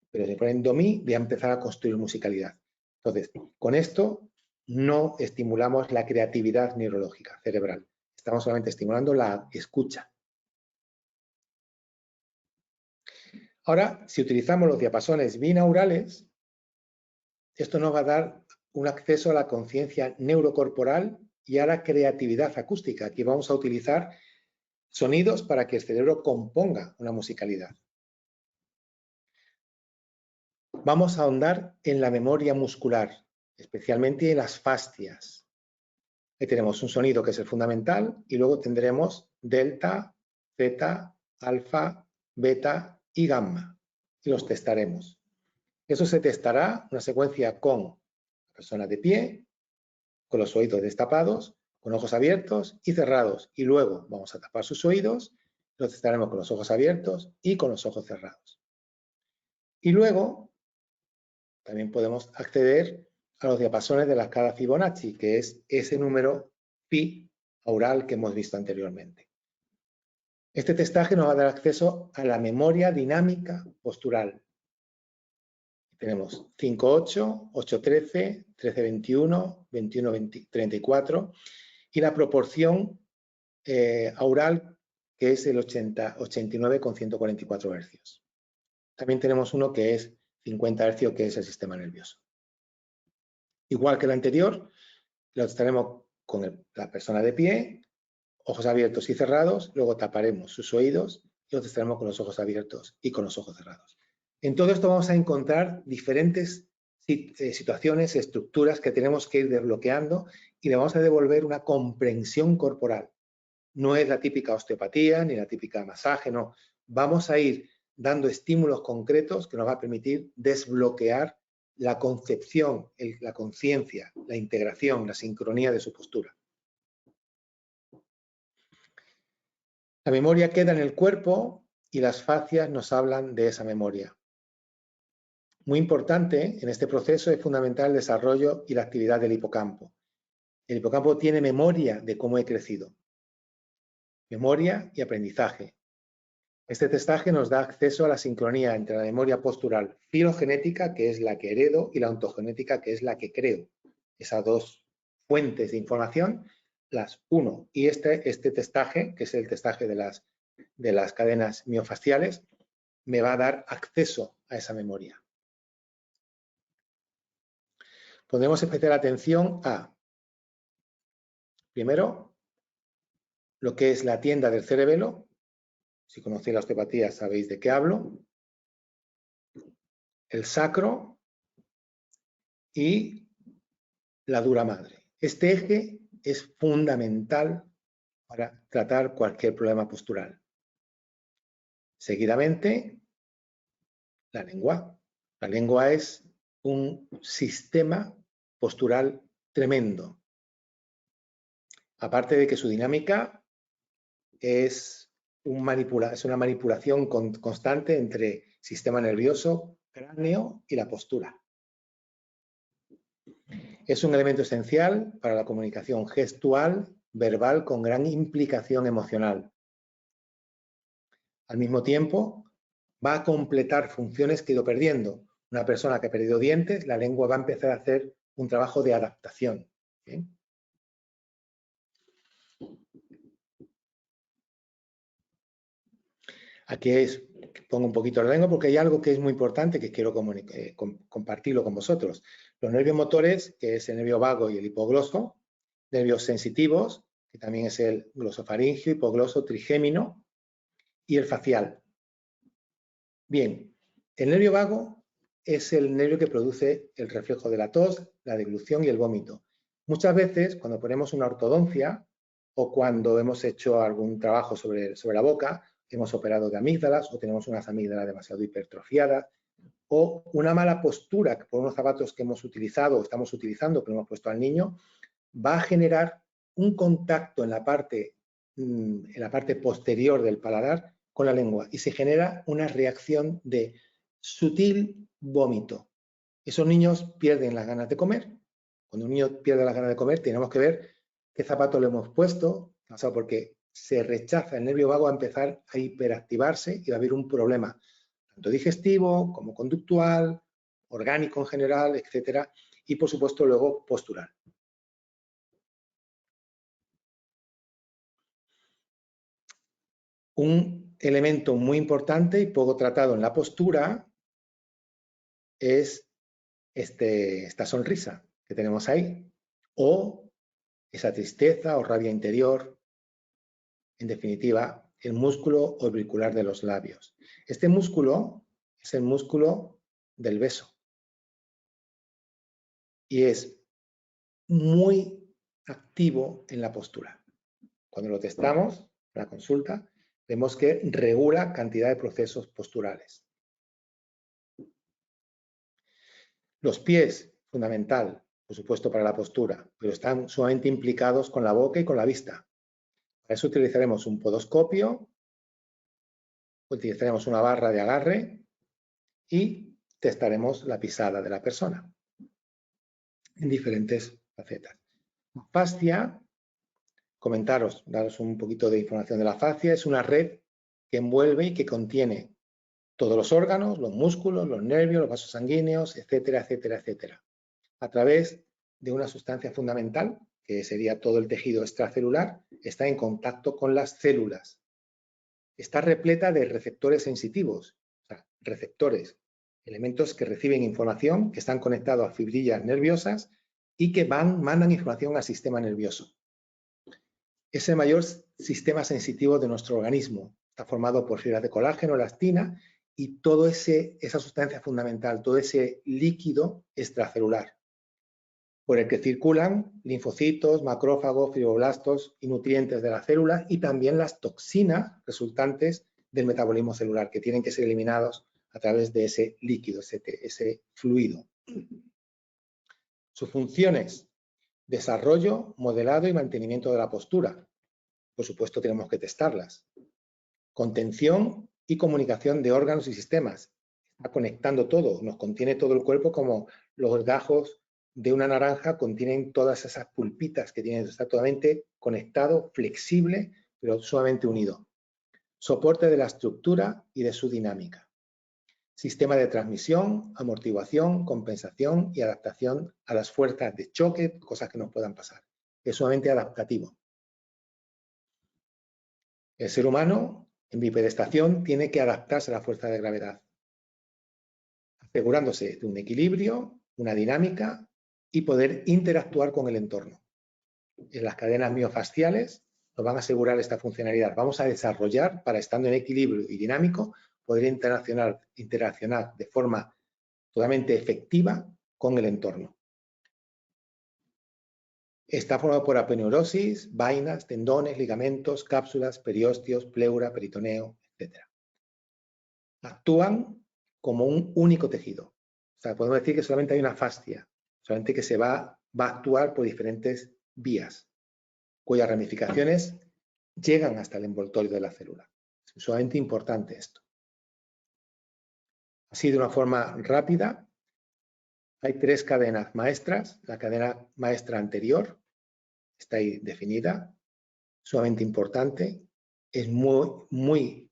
Pero si me ponen do, mi, voy a empezar a construir musicalidad. Entonces, con esto no estimulamos la creatividad neurológica cerebral. Estamos solamente estimulando la escucha. Ahora, si utilizamos los diapasones binaurales, esto nos va a dar un acceso a la conciencia neurocorporal y a la creatividad acústica. Aquí vamos a utilizar sonidos para que el cerebro componga una musicalidad. Vamos a ahondar en la memoria muscular, especialmente en las fascias. Ahí tenemos un sonido que es el fundamental y luego tendremos delta, zeta, alfa, beta y gamma. Y los testaremos. Eso se testará una secuencia con la persona de pie, con los oídos destapados, con ojos abiertos y cerrados. Y luego vamos a tapar sus oídos, lo testaremos con los ojos abiertos y con los ojos cerrados. Y luego también podemos acceder a los diapasones de la escala Fibonacci, que es ese número pi aural que hemos visto anteriormente. Este testaje nos va a dar acceso a la memoria dinámica postural. Tenemos 5-8, 8-13, 13-21, 21-34 y la proporción aural, que es el 89,144 Hz. También tenemos uno que es 50 Hz, que es el sistema nervioso. Igual que el anterior, lo estaremos con la persona de pie, ojos abiertos y cerrados, luego taparemos sus oídos, y otros estaremos con los ojos abiertos y con los ojos cerrados. En todo esto vamos a encontrar diferentes situaciones, estructuras que tenemos que ir desbloqueando y le vamos a devolver una comprensión corporal. No es la típica osteopatía ni la típica masaje, no. Vamos a ir dando estímulos concretos que nos va a permitir desbloquear la concepción, la conciencia, la integración, la sincronía de su postura. La memoria queda en el cuerpo y las fascias nos hablan de esa memoria. Muy importante en este proceso es fundamental el desarrollo y la actividad del hipocampo. El hipocampo tiene memoria de cómo he crecido. Memoria y aprendizaje. Este testaje nos da acceso a la sincronía entre la memoria postural filogenética, que es la que heredo, y la ontogenética, que es la que creo. Esas dos fuentes de información las uno. Y este testaje, que es el testaje de las cadenas miofasciales, me va a dar acceso a esa memoria. Pondremos especial atención a, primero, lo que es la tienda del cerebelo. Si conocéis la osteopatía sabéis de qué hablo. El sacro y la dura madre. Este eje es fundamental para tratar cualquier problema postural. Seguidamente, la lengua. La lengua es un sistema postural tremendo. Aparte de que su dinámica es una manipulación constante entre sistema nervioso, cráneo y la postura. Es un elemento esencial para la comunicación gestual, verbal, con gran implicación emocional. Al mismo tiempo, va a completar funciones que ha ido perdiendo. Una persona que ha perdido dientes, la lengua va a empezar a hacer un trabajo de adaptación. ¿Bien? Aquí pongo un poquito la lengua porque hay algo que es muy importante que quiero compartirlo con vosotros. Los nervios motores, que es el nervio vago y el hipogloso, nervios sensitivos, que también es el glosofaringio, hipogloso, trigémino, y el facial. Bien, el nervio vago es el nervio que produce el reflejo de la tos, la deglución y el vómito. Muchas veces, cuando ponemos una ortodoncia o cuando hemos hecho algún trabajo sobre la boca, hemos operado de amígdalas o tenemos unas amígdalas demasiado hipertrofiadas o una mala postura por unos zapatos que hemos utilizado o estamos utilizando que hemos puesto al niño, va a generar un contacto en la parte posterior del paladar con la lengua y se genera una reacción de sutil vómito. Esos niños pierden las ganas de comer. Cuando un niño pierde las ganas de comer, tenemos que ver qué zapato le hemos puesto, porque se rechaza el nervio vago a empezar a hiperactivarse y va a haber un problema, tanto digestivo como conductual, orgánico en general, etcétera, y por supuesto luego postural. Un elemento muy importante y poco tratado en la postura es esta sonrisa que tenemos ahí, o esa tristeza o rabia interior, en definitiva, el músculo orbicular de los labios. Este músculo es el músculo del beso y es muy activo en la postura. Cuando lo testamos, en la consulta, vemos que regula cantidad de procesos posturales. Los pies, fundamental, por supuesto, para la postura, pero están sumamente implicados con la boca y con la vista. Para eso utilizaremos un podoscopio, utilizaremos una barra de agarre y testaremos la pisada de la persona en diferentes facetas. Fascia, daros un poquito de información de la fascia, es una red que envuelve y que contiene todos los órganos, los músculos, los nervios, los vasos sanguíneos, etcétera, etcétera, etcétera, a través de una sustancia fundamental, que sería todo el tejido extracelular, está en contacto con las células. Está repleta de receptores sensitivos, o sea, receptores, elementos que reciben información, que están conectados a fibrillas nerviosas y que mandan información al sistema nervioso. Es el mayor sistema sensitivo de nuestro organismo. está formado por fibras de colágeno, elastina y toda esa sustancia fundamental, todo ese líquido extracelular por el que circulan linfocitos, macrófagos, fibroblastos y nutrientes de la célula y también las toxinas resultantes del metabolismo celular que tienen que ser eliminados a través de ese líquido, ese fluido. Sus funciones: desarrollo, modelado y mantenimiento de la postura. Por supuesto, tenemos que testarlas. Contención y comunicación de órganos y sistemas. Está conectando todo, nos contiene todo el cuerpo, como los gajos de una naranja contienen todas esas pulpitas que tienen. Está totalmente conectado, flexible, pero sumamente unido. Soporte de la estructura y de su dinámica. Sistema de transmisión, amortiguación, compensación y adaptación a las fuerzas de choque, cosas que nos puedan pasar. Es sumamente adaptativo. El ser humano en bipedestación tiene que adaptarse a la fuerza de gravedad, asegurándose de un equilibrio, una dinámica y poder interactuar con el entorno. En las cadenas miofasciales nos van a asegurar esta funcionalidad. Vamos a desarrollar, para estando en equilibrio y dinámico, poder interaccionar de forma totalmente efectiva con el entorno. Está formado por aponeurosis, vainas, tendones, ligamentos, cápsulas, periósteos, pleura, peritoneo, etc. Actúan como un único tejido. O sea, podemos decir que solamente hay una fascia, solamente que se va a actuar por diferentes vías, cuyas ramificaciones llegan hasta el envoltorio de la célula. Es sumamente importante esto. Así, de una forma rápida, hay tres cadenas maestras. La cadena maestra anterior está ahí definida, sumamente importante. Es muy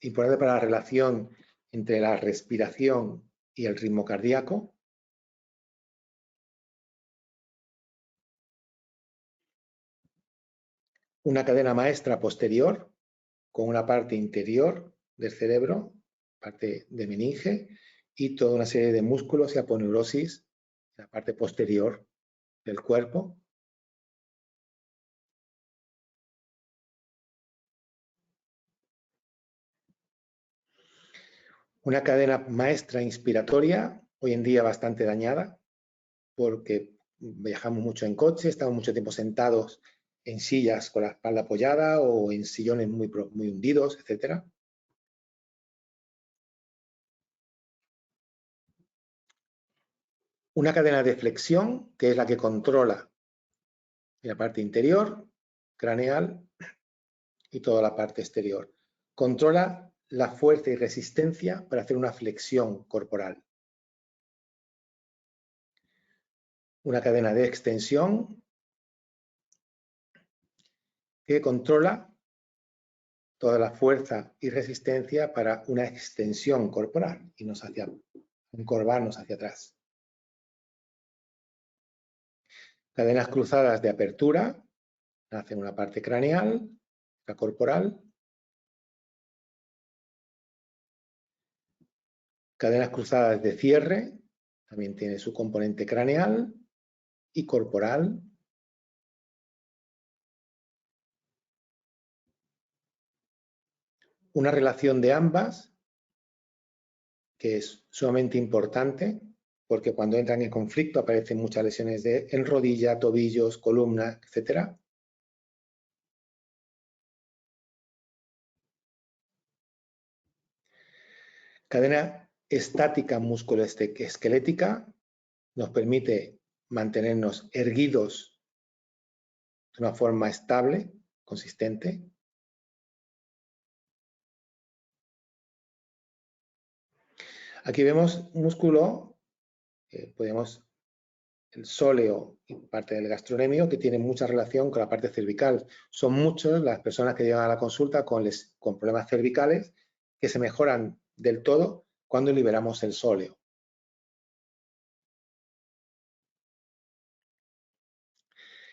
importante para la relación entre la respiración y el ritmo cardíaco. Una cadena maestra posterior con una parte interior del cerebro, parte de meninge, y toda una serie de músculos y aponeurosis en la parte posterior del cuerpo. Una cadena maestra inspiratoria, hoy en día bastante dañada, porque viajamos mucho en coche, estamos mucho tiempo sentados en sillas con la espalda apoyada o en sillones muy hundidos, etc. Una cadena de flexión, que es la que controla la parte interior, craneal, y toda la parte exterior. Controla la fuerza y resistencia para hacer una flexión corporal. Una cadena de extensión que controla toda la fuerza y resistencia para una extensión corporal y encorvarnos hacia atrás. Cadenas cruzadas de apertura hacen una parte craneal, la corporal. Cadenas cruzadas de cierre también tiene su componente craneal y corporal. Una relación de ambas que es sumamente importante porque cuando entran en conflicto aparecen muchas lesiones en rodilla, tobillos, columna, etc. Cadena estática musculoesquelética nos permite mantenernos erguidos de una forma estable, consistente. Aquí vemos músculo, podemos el sóleo y parte del gastrocnemio, que tiene mucha relación con la parte cervical. Son muchas las personas que llegan a la consulta con problemas cervicales que se mejoran del todo cuando liberamos el sóleo.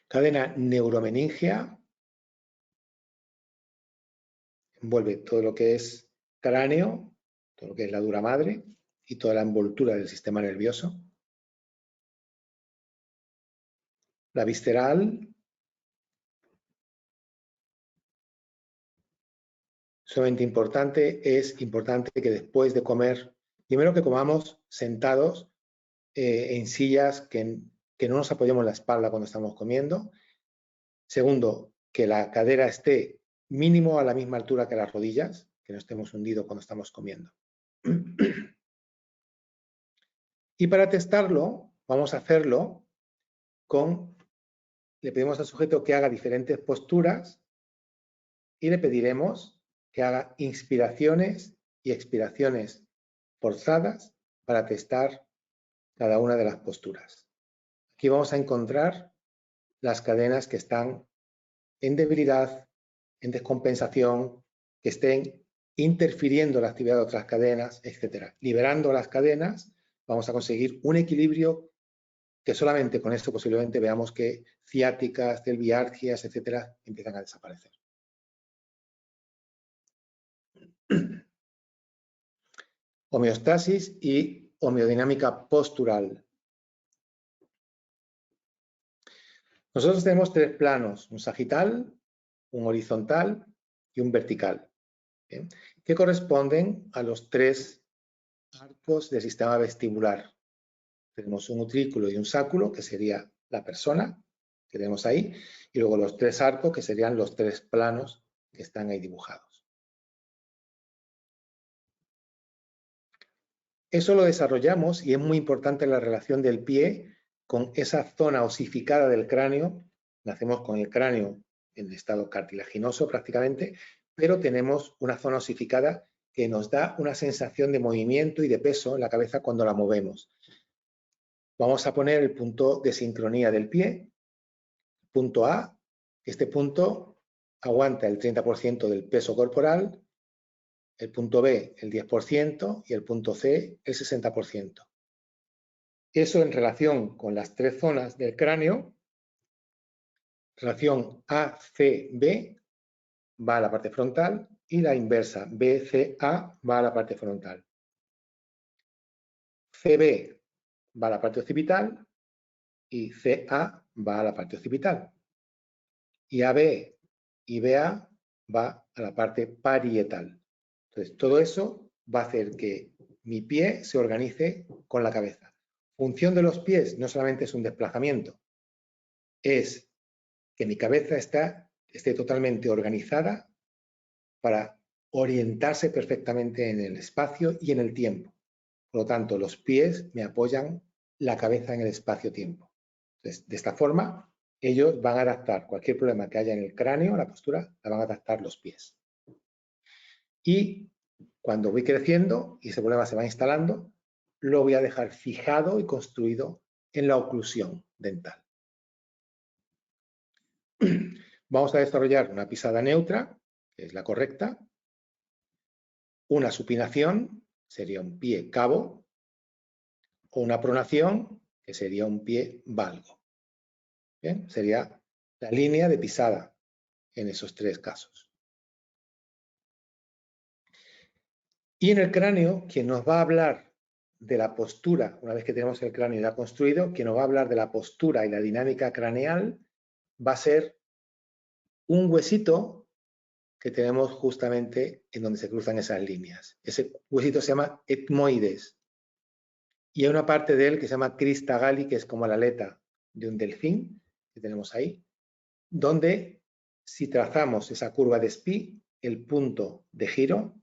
Cadena neuromeningia envuelve todo lo que es cráneo, todo lo que es la dura madre y toda la envoltura del sistema nervioso. La visceral sumamente importante. Es importante que después de comer, primero que comamos sentados en sillas que no nos apoyemos la espalda cuando estamos comiendo. Segundo, que la cadera esté mínimo a la misma altura que las rodillas, que no estemos hundidos cuando estamos comiendo. Y para testarlo, vamos a hacerlo le pedimos al sujeto que haga diferentes posturas y le pediremos que haga inspiraciones y expiraciones forzadas para testar cada una de las posturas. Aquí vamos a encontrar las cadenas que están en debilidad, en descompensación, que estén interfiriendo la actividad de otras cadenas, etc. Liberando las cadenas, vamos a conseguir un equilibrio que solamente con esto posiblemente veamos que ciáticas, celviargias, etcétera, empiezan a desaparecer. Homeostasis y homeodinámica postural. Nosotros tenemos tres planos, un sagital, un horizontal y un vertical, ¿bien?, que corresponden a los tres arcos del sistema vestibular. Tenemos un utrículo y un sáculo, que sería la persona que tenemos ahí, y luego los tres arcos, que serían los tres planos que están ahí dibujados. Eso lo desarrollamos y es muy importante la relación del pie con esa zona osificada del cráneo. Nacemos con el cráneo en estado cartilaginoso prácticamente, pero tenemos una zona osificada que nos da una sensación de movimiento y de peso en la cabeza cuando la movemos. Vamos a poner el punto de sincronía del pie, punto A. Este punto aguanta el 30% del peso corporal, el punto B el 10% y el punto C el 60%. Eso en relación con las tres zonas del cráneo, relación ACB va a la parte frontal y la inversa, BCA va a la parte frontal. CB va a la parte occipital y CA va a la parte occipital. Y AB y BA va a la parte parietal. Entonces, todo eso va a hacer que mi pie se organice con la cabeza. Función de los pies no solamente es un desplazamiento, es que mi cabeza esté totalmente organizada para orientarse perfectamente en el espacio y en el tiempo. Por lo tanto, los pies me apoyan la cabeza en el espacio-tiempo. Entonces, de esta forma, ellos van a adaptar cualquier problema que haya en el cráneo, la postura, la van a adaptar los pies. Y cuando voy creciendo y ese problema se va instalando, lo voy a dejar fijado y construido en la oclusión dental. Vamos a desarrollar una pisada neutra, que es la correcta, una supinación, sería un pie cabo, o una pronación, que sería un pie valgo. ¿Bien? Sería la línea de pisada en esos tres casos. Y en el cráneo, quien nos va a hablar de la postura, una vez que tenemos el cráneo ya construido, quien nos va a hablar de la postura y la dinámica craneal, va a ser un huesito que tenemos justamente en donde se cruzan esas líneas. Ese huesito se llama etmoides. Y hay una parte de él que se llama crista galli, que es como la aleta de un delfín, que tenemos ahí, donde si trazamos esa curva de Spee, el punto de giro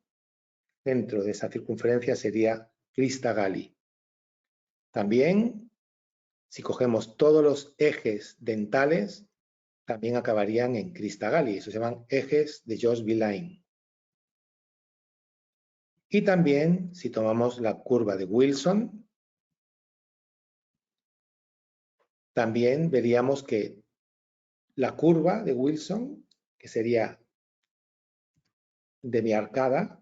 dentro de esa circunferencia sería crista galli. También, si cogemos todos los ejes dentales, también acabarían en crista galli. Eso se llaman ejes de Jones-Villain. Y también, si tomamos la curva de Wilson, también veríamos que la curva de Wilson, que sería de mi arcada,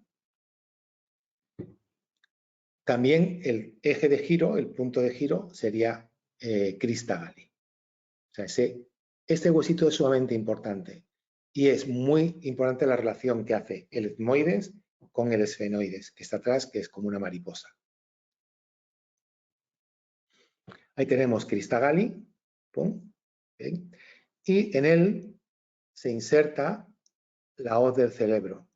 también el eje de giro, el punto de giro, sería crista galli. O sea, este huesito es sumamente importante y es muy importante la relación que hace el etmoides con el esfenoides, que está atrás, que es como una mariposa. Ahí tenemos crista galli, pum, ¿bien? Y en él se inserta la hoz del cerebro.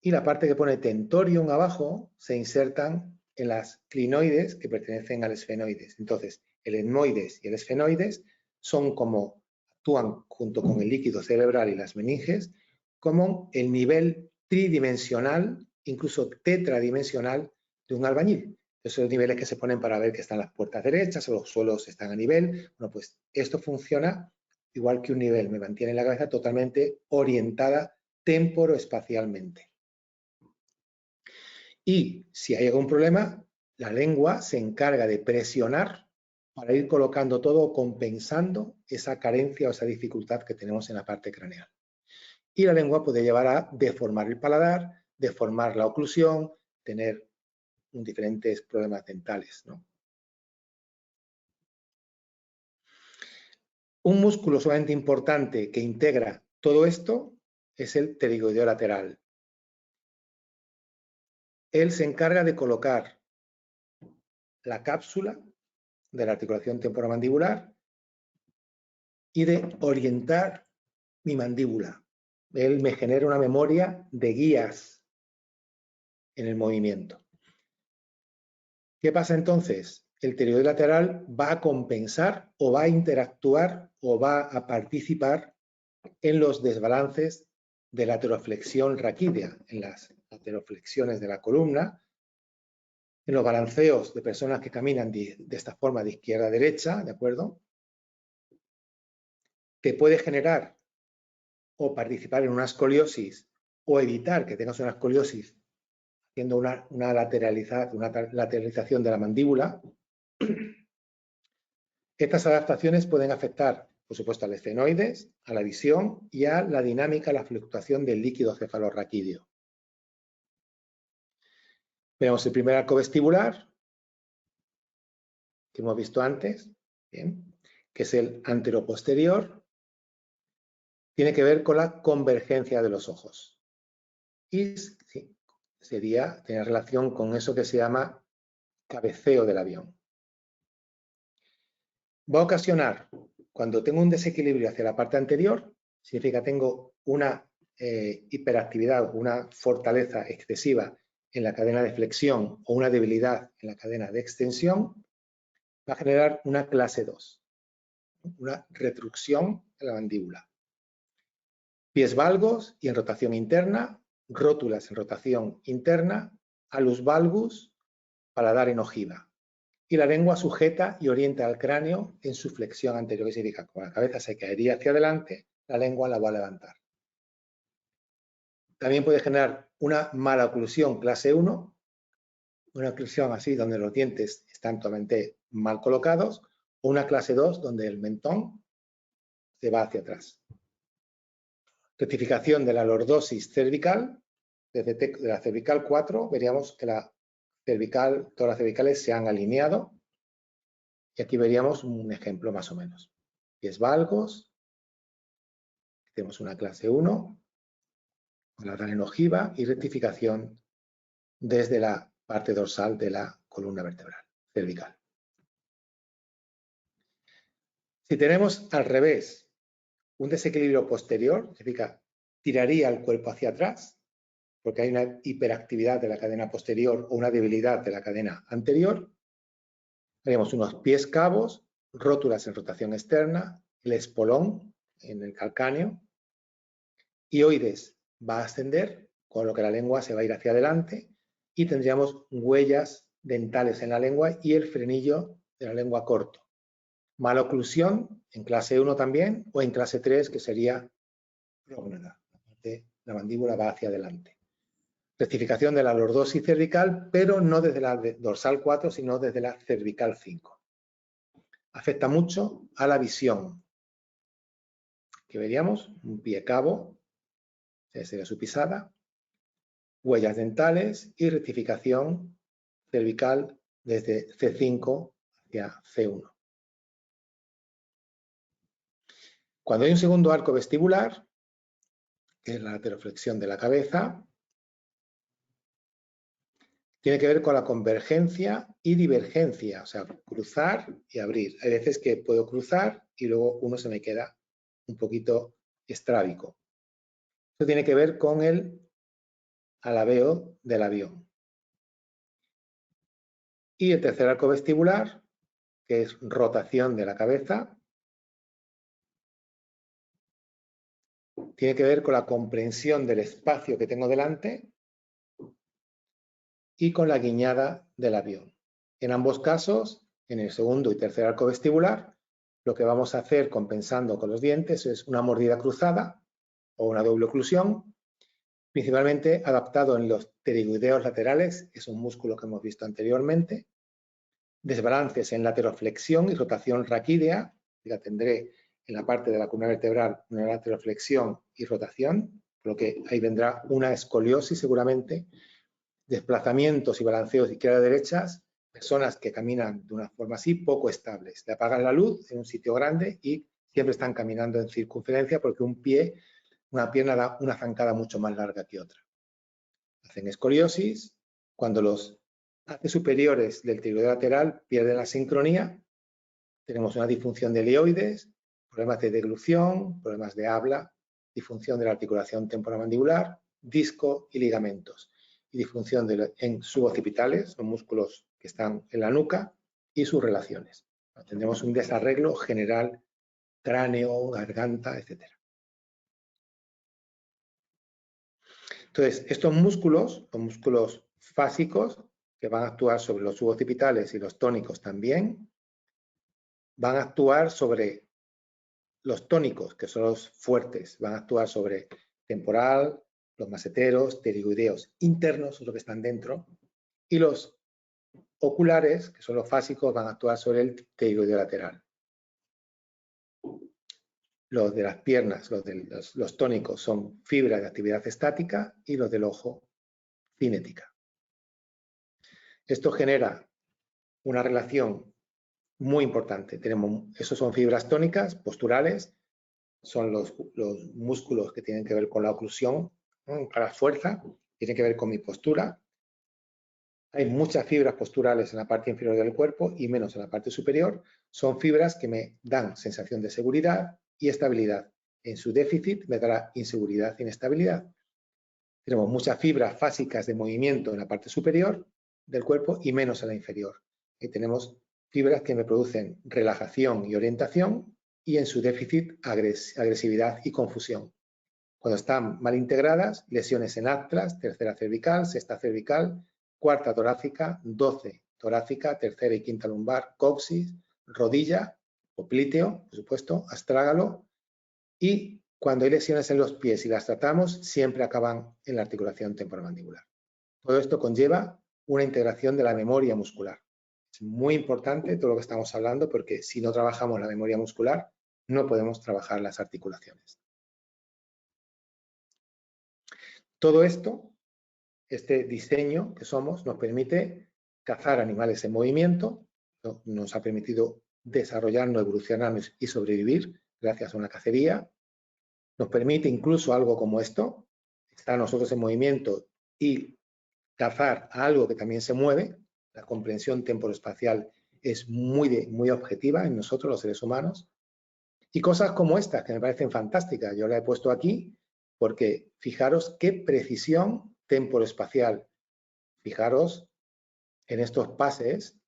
y la parte que pone tentorium abajo se insertan en las clinoides que pertenecen al esfenoides. Entonces, el etmoides y el esfenoides son como actúan junto con el líquido cerebral y las meninges como el nivel tridimensional, incluso tetradimensional de un albañil. Esos son los niveles que se ponen para ver que están las puertas derechas o los suelos están a nivel. Bueno, pues esto funciona igual que un nivel, me mantiene la cabeza totalmente orientada temporoespacialmente. Y si hay algún problema, la lengua se encarga de presionar para ir colocando todo, compensando esa carencia o esa dificultad que tenemos en la parte craneal. Y la lengua puede llevar a deformar el paladar, deformar la oclusión, tener diferentes problemas dentales, ¿no? Un músculo sumamente importante que integra todo esto es el pterigoideo lateral. Él se encarga de colocar la cápsula de la articulación temporomandibular y de orientar mi mandíbula. Él me genera una memoria de guías en el movimiento. ¿Qué pasa entonces? El pterigoideo lateral va a compensar o va a interactuar o va a participar en los desbalances de la lateroflexión raquídea, en las lateroflexiones de la columna, en los balanceos de personas que caminan de esta forma de izquierda a derecha, ¿de acuerdo? Que puede generar o participar en una escoliosis o evitar que tengas una escoliosis haciendo una lateralización de la mandíbula. Estas adaptaciones pueden afectar, por supuesto, al esfenoides, a la visión y a la dinámica, la fluctuación del líquido cefalorraquídeo. Vemos el primer arco vestibular, que hemos visto antes, ¿bien? Que es el anteroposterior, tiene que ver con la convergencia de los ojos. Y sí, tiene relación con eso que se llama cabeceo del avión. Va a ocasionar, cuando tengo un desequilibrio hacia la parte anterior, significa que tengo una hiperactividad, una fortaleza excesiva en la cadena de flexión o una debilidad en la cadena de extensión, va a generar una clase 2, una retrucción de la mandíbula. Pies valgos y en rotación interna, rótulas en rotación interna, alus valgus, paladar en ojiva. Y la lengua sujeta y orienta al cráneo en su flexión anterior, que significa que la cabeza se caería hacia adelante, la lengua la va a levantar. También puede generar una mala oclusión clase 1, una oclusión así donde los dientes están totalmente mal colocados, o una clase 2 donde el mentón se va hacia atrás. Rectificación de la lordosis cervical, de la cervical 4 veríamos que todas las cervicales se han alineado. Y aquí veríamos un ejemplo más o menos. Pies valgos, tenemos una clase 1, paladar en ojiva y rectificación desde la parte dorsal de la columna vertebral, cervical. Si tenemos al revés un desequilibrio posterior, significa tiraría el cuerpo hacia atrás, porque hay una hiperactividad de la cadena posterior o una debilidad de la cadena anterior, haríamos unos pies cabos, rótulas en rotación externa, el espolón en el calcáneo, hioides va a ascender, con lo que la lengua se va a ir hacia adelante y tendríamos huellas dentales en la lengua y el frenillo de la lengua corto. Maloclusión en clase 1 también o en clase 3 que sería prógnata. La mandíbula va hacia adelante. Rectificación de la lordosis cervical, pero no desde la dorsal 4, sino desde la cervical 5. Afecta mucho a la visión. Que veríamos un pie cabo, esa sería su pisada, huellas dentales y rectificación cervical desde C5 hacia C1. Cuando hay un segundo arco vestibular, que es la lateroflexión de la cabeza, tiene que ver con la convergencia y divergencia, o sea, cruzar y abrir. Hay veces que puedo cruzar y luego uno se me queda un poquito estrábico. Esto tiene que ver con el alabeo del avión. Y el tercer arco vestibular, que es rotación de la cabeza, tiene que ver con la comprensión del espacio que tengo delante y con la guiñada del avión. En ambos casos, en el segundo y tercer arco vestibular, lo que vamos a hacer compensando con los dientes es una mordida cruzada o una doble oclusión, principalmente adaptado en los pterigoideos laterales, que es un músculo que hemos visto anteriormente, desbalances en lateroflexión y rotación raquídea, que la tendré en la parte de la columna vertebral, una lateroflexión y rotación, por lo que ahí vendrá una escoliosis seguramente, desplazamientos y balanceos de izquierda a derechas, personas que caminan de una forma así poco estables, le apagan la luz en un sitio grande y siempre están caminando en circunferencia porque una pierna da una zancada mucho más larga que otra. Hacen escoliosis, cuando los haces superiores del pterigoideo lateral pierden la sincronía, tenemos una disfunción de helioides, problemas de deglución, problemas de habla, disfunción de la articulación temporomandibular, disco y ligamentos, y disfunción en suboccipitales, son músculos que están en la nuca, y sus relaciones. Tendremos un desarreglo general, cráneo, garganta, etc. Entonces, estos músculos, los músculos fásicos, que van a actuar sobre los suboccipitales y los tónicos también, van a actuar sobre los tónicos, que son los fuertes, van a actuar sobre temporal, los maseteros, pterigoideos internos, son los que están dentro, y los oculares, que son los fásicos, van a actuar sobre el pterigoideo lateral. Los de las piernas, los tónicos, son fibras de actividad estática y los del ojo, cinética. Esto genera una relación muy importante. Esos son fibras tónicas, posturales, son los músculos que tienen que ver con la oclusión, ¿no? La fuerza, tiene que ver con mi postura. Hay muchas fibras posturales en la parte inferior del cuerpo y menos en la parte superior. Son fibras que me dan sensación de seguridad y estabilidad. En su déficit me dará inseguridad e inestabilidad. Tenemos muchas fibras fásicas de movimiento en la parte superior del cuerpo y menos en la inferior. Y tenemos fibras que me producen relajación y orientación y en su déficit agresividad y confusión. Cuando están mal integradas, lesiones en atlas, tercera cervical, sexta cervical, cuarta torácica, 12 torácica, tercera y quinta lumbar, coxis, rodilla, popliteo, por supuesto, astrágalo, y cuando hay lesiones en los pies y las tratamos, siempre acaban en la articulación temporomandibular. Todo esto conlleva una integración de la memoria muscular. Es muy importante todo lo que estamos hablando porque si no trabajamos la memoria muscular, no podemos trabajar las articulaciones. Todo esto, este diseño que somos, nos permite cazar animales en movimiento, nos ha permitido desarrollarnos, evolucionarnos y sobrevivir gracias a una cacería. Nos permite incluso algo como esto, estar nosotros en movimiento y cazar a algo que también se mueve. La comprensión temporoespacial es muy objetiva en nosotros, los seres humanos. Y cosas como estas, que me parecen fantásticas. Yo la he puesto aquí porque fijaros qué precisión temporoespacial. Fijaros en estos pases,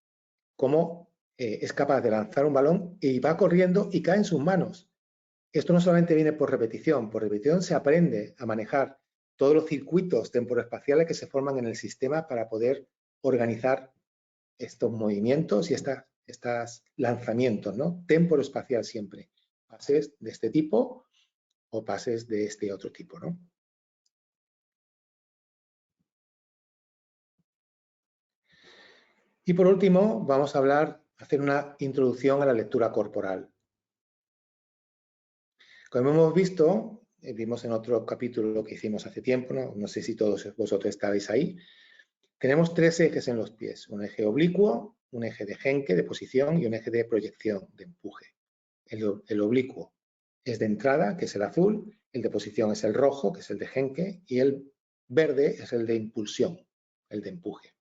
cómo es capaz de lanzar un balón y va corriendo y cae en sus manos. Esto no solamente viene por repetición se aprende a manejar todos los circuitos temporoespaciales que se forman en el sistema para poder organizar estos movimientos y estos lanzamientos, ¿no? Temporoespacial siempre. Pases de este tipo o pases de este otro tipo, ¿no? Y por último, vamos a hacer una introducción a la lectura corporal. Como hemos visto, vimos en otro capítulo que hicimos hace tiempo, no sé si todos vosotros estabais ahí, tenemos tres ejes en los pies, un eje oblicuo, un eje de genque, de posición, y un eje de proyección, de empuje. El oblicuo es de entrada, que es el azul, el de posición es el rojo, que es el de genque, y el verde es el de impulsión, el de empuje.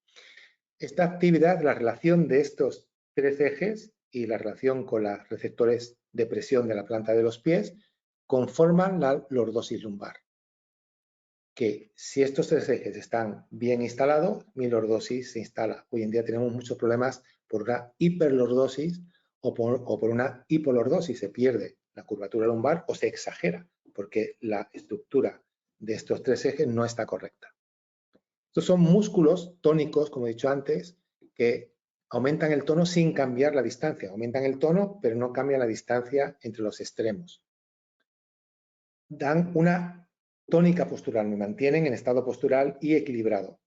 Esta actividad, la relación de estos tres ejes y la relación con los receptores de presión de la planta de los pies, conforman la lordosis lumbar. que si estos tres ejes están bien instalados, mi lordosis se instala. Hoy en día tenemos muchos problemas por una hiperlordosis o por una hipolordosis. Se pierde la curvatura lumbar o se exagera porque la estructura de estos tres ejes no está correcta. Estos son músculos tónicos, como he dicho antes, que aumentan el tono sin cambiar la distancia. Aumentan el tono, pero no cambian la distancia entre los extremos. Dan una tónica postural, me mantienen en estado postural y equilibrado.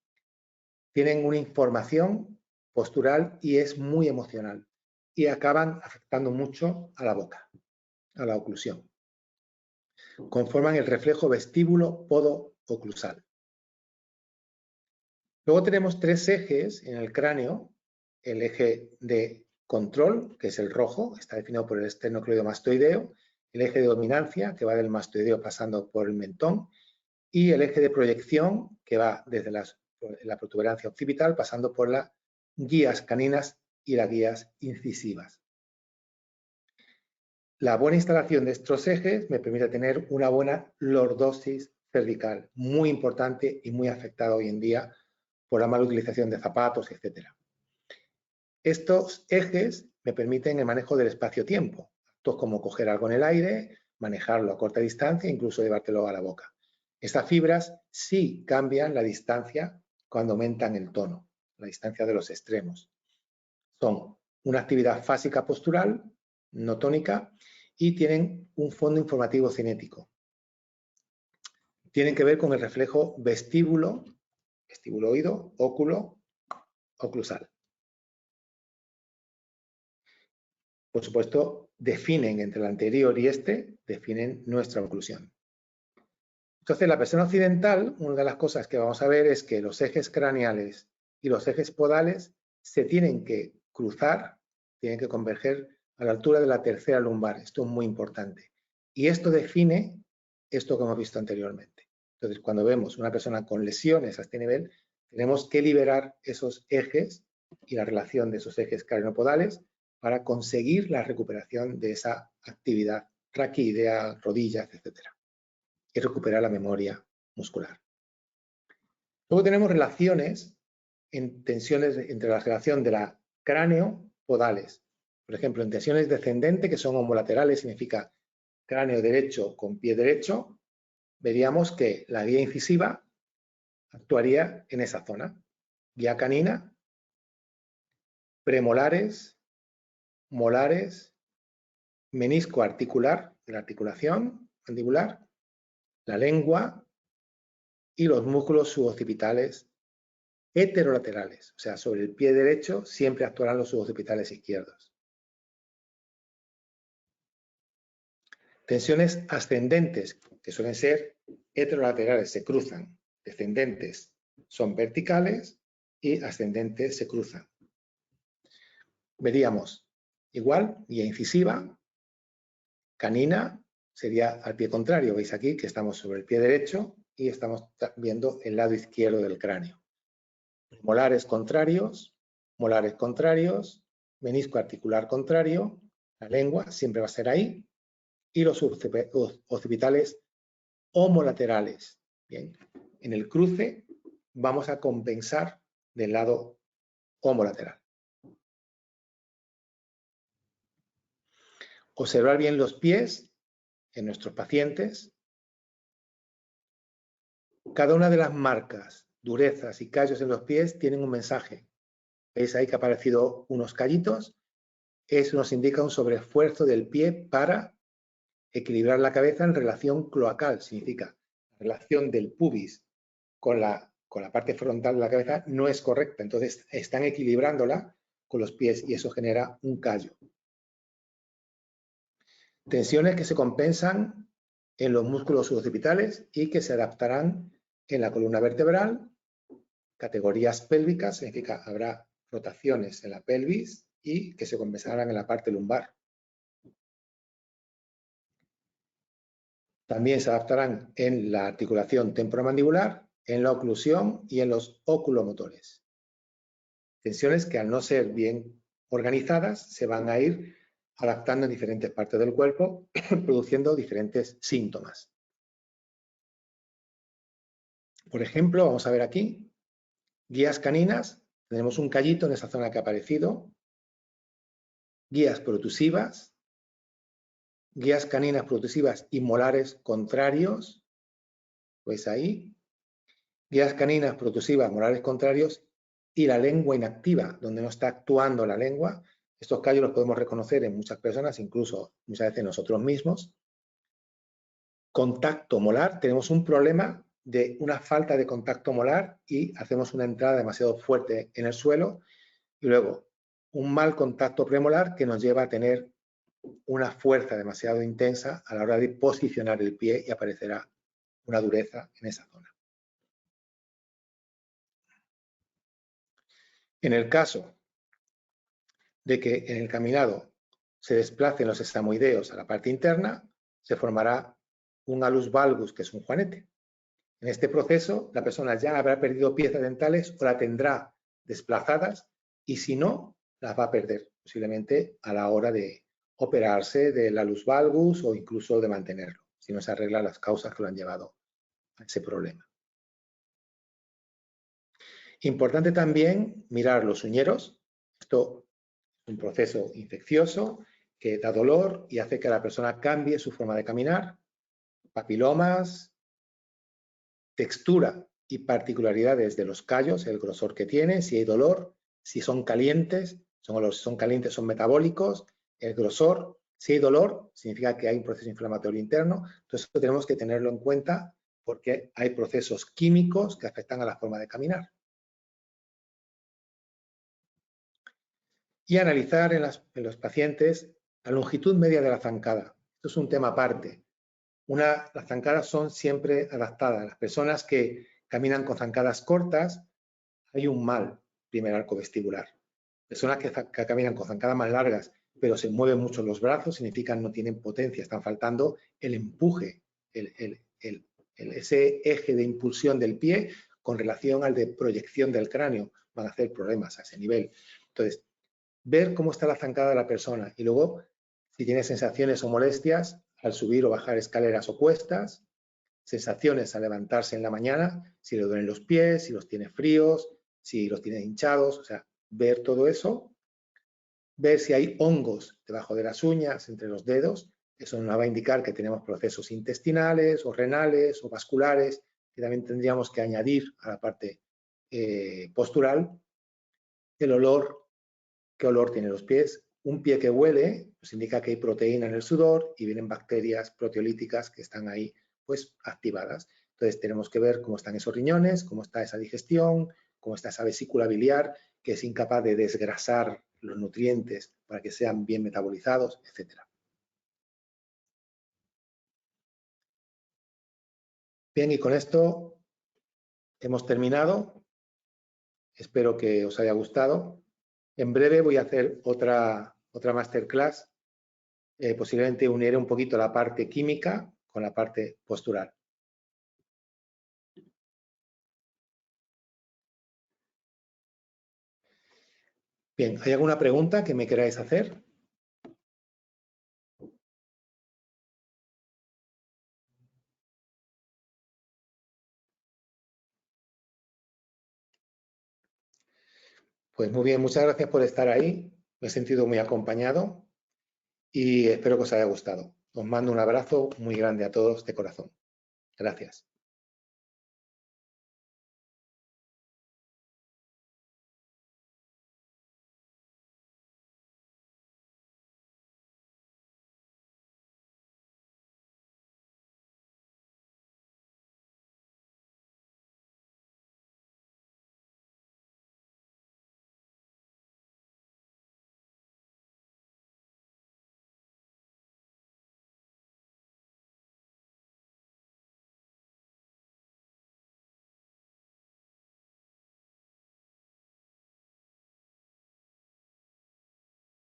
Tienen una información postural y es muy emocional. Y acaban afectando mucho a la boca, a la oclusión. Conforman el reflejo vestíbulo podo-oclusal. Luego tenemos tres ejes en el cráneo. El eje de control, que es el rojo, está definido por el esternocleidomastoideo. El eje de dominancia, que va del mastoideo pasando por el mentón. Y el eje de proyección, que va desde la protuberancia occipital pasando por las guías caninas y las guías incisivas. La buena instalación de estos ejes me permite tener una buena lordosis cervical, muy importante y muy afectada hoy en día por la mala utilización de zapatos, etc. Estos ejes me permiten el manejo del espacio-tiempo, actos como coger algo en el aire, manejarlo a corta distancia, incluso llevártelo a la boca. Estas fibras sí cambian la distancia cuando aumentan el tono, la distancia de los extremos. Son una actividad fásica postural, no tónica, y tienen un fondo informativo cinético. Tienen que ver con el reflejo vestíbulo, vestibuloide, óculo, oclusal. Por supuesto, definen entre el anterior y este, definen nuestra oclusión. Entonces, la persona occidental, una de las cosas que vamos a ver es que los ejes craneales y los ejes podales se tienen que cruzar, tienen que converger a la altura de la tercera lumbar. Esto es muy importante. Y esto define esto que hemos visto anteriormente. Entonces, cuando vemos una persona con lesiones a este nivel, tenemos que liberar esos ejes y la relación de esos ejes craneopodales para conseguir la recuperación de esa actividad raquídea, rodillas, etcétera, y recuperar la memoria muscular. Luego tenemos relaciones en tensiones entre la relación de la cráneo-podales. Por ejemplo, en tensiones descendentes, que son homolaterales, significa cráneo derecho con pie derecho, veríamos que la guía incisiva actuaría en esa zona. Guía canina, premolares, molares, menisco articular, de la articulación mandibular, la lengua y los músculos suboccipitales heterolaterales, o sea, sobre el pie derecho siempre actuarán los suboccipitales izquierdos. Tensiones ascendentes, que suelen ser heterolaterales, se cruzan. Descendentes son verticales y ascendentes se cruzan. Veríamos igual, guía incisiva, canina sería al pie contrario. Veis aquí que estamos sobre el pie derecho y estamos viendo el lado izquierdo del cráneo. Molares contrarios, menisco articular contrario, la lengua siempre va a ser ahí, y los occipitales homolaterales. Bien, en el cruce vamos a compensar del lado homolateral. Observar bien los pies en nuestros pacientes. Cada una de las marcas, durezas y callos en los pies tienen un mensaje. ¿Veis ahí que ha aparecido unos callitos? Eso nos indica un sobreesfuerzo del pie para equilibrar la cabeza en relación cloacal. Significa la relación del pubis con la parte frontal de la cabeza no es correcta. Entonces están equilibrándola con los pies y eso genera un callo. Tensiones que se compensan en los músculos suboccipitales y que se adaptarán en la columna vertebral. Categorías pélvicas, significa habrá rotaciones en la pelvis y que se compensarán en la parte lumbar. También se adaptarán en la articulación temporomandibular, en la oclusión y en los oculomotores. Tensiones que al no ser bien organizadas se van a ir adaptando en diferentes partes del cuerpo, produciendo diferentes síntomas. Por ejemplo, vamos a ver aquí, guías caninas, tenemos un callito en esa zona que ha aparecido, guías protusivas, guías caninas protusivas y molares contrarios, pues ahí, guías caninas protusivas, molares contrarios y la lengua inactiva, donde no está actuando la lengua. Estos callos los podemos reconocer en muchas personas, incluso muchas veces nosotros mismos. Contacto molar, tenemos un problema de una falta de contacto molar y hacemos una entrada demasiado fuerte en el suelo, y luego un mal contacto premolar que nos lleva a tener una fuerza demasiado intensa a la hora de posicionar el pie y aparecerá una dureza en esa zona. En el caso de que en el caminado se desplacen los estamoideos a la parte interna, se formará un alus valgus, que es un juanete. En este proceso, la persona ya habrá perdido piezas dentales o la tendrá desplazadas, y si no, las va a perder posiblemente a la hora de operarse del alus valgus o incluso de mantenerlo, si no se arreglan las causas que lo han llevado a ese problema. Importante también mirar los uñeros. Esto es un proceso infeccioso que da dolor y hace que la persona cambie su forma de caminar. Papilomas, textura y particularidades de los callos, el grosor que tiene, si hay dolor, si son calientes, son metabólicos, el grosor, si hay dolor, significa que hay un proceso inflamatorio interno. Entonces, esto tenemos que tenerlo en cuenta porque hay procesos químicos que afectan a la forma de caminar. Y analizar en los pacientes la longitud media de la zancada. Esto es un tema aparte. Las zancadas son siempre adaptadas. Las personas que caminan con zancadas cortas, hay un mal primer arco vestibular. Personas que caminan con zancadas más largas, pero se mueven mucho los brazos, significa no tienen potencia, están faltando el empuje, ese eje de impulsión del pie con relación al de proyección del cráneo. Van a hacer problemas a ese nivel. Entonces, ver cómo está la zancada de la persona y luego si tiene sensaciones o molestias al subir o bajar escaleras o cuestas, sensaciones al levantarse en la mañana, si le duelen los pies, si los tiene fríos, si los tiene hinchados, o sea, ver todo eso, ver si hay hongos debajo de las uñas, entre los dedos, eso nos va a indicar que tenemos procesos intestinales o renales o vasculares que también tendríamos que añadir a la parte postural. El olor, ¿qué olor tienen los pies? Un pie que huele nos indica que hay proteína en el sudor y vienen bacterias proteolíticas que están ahí pues activadas. Entonces tenemos que ver cómo están esos riñones, cómo está esa digestión, cómo está esa vesícula biliar que es incapaz de desgrasar los nutrientes para que sean bien metabolizados, etc. Bien, y con esto hemos terminado. Espero que os haya gustado. En breve voy a hacer otra masterclass. Posiblemente uniré un poquito la parte química con la parte postural. Bien, ¿hay alguna pregunta que me queráis hacer? Pues muy bien, muchas gracias por estar ahí. Me he sentido muy acompañado y espero que os haya gustado. Os mando un abrazo muy grande a todos de corazón. Gracias.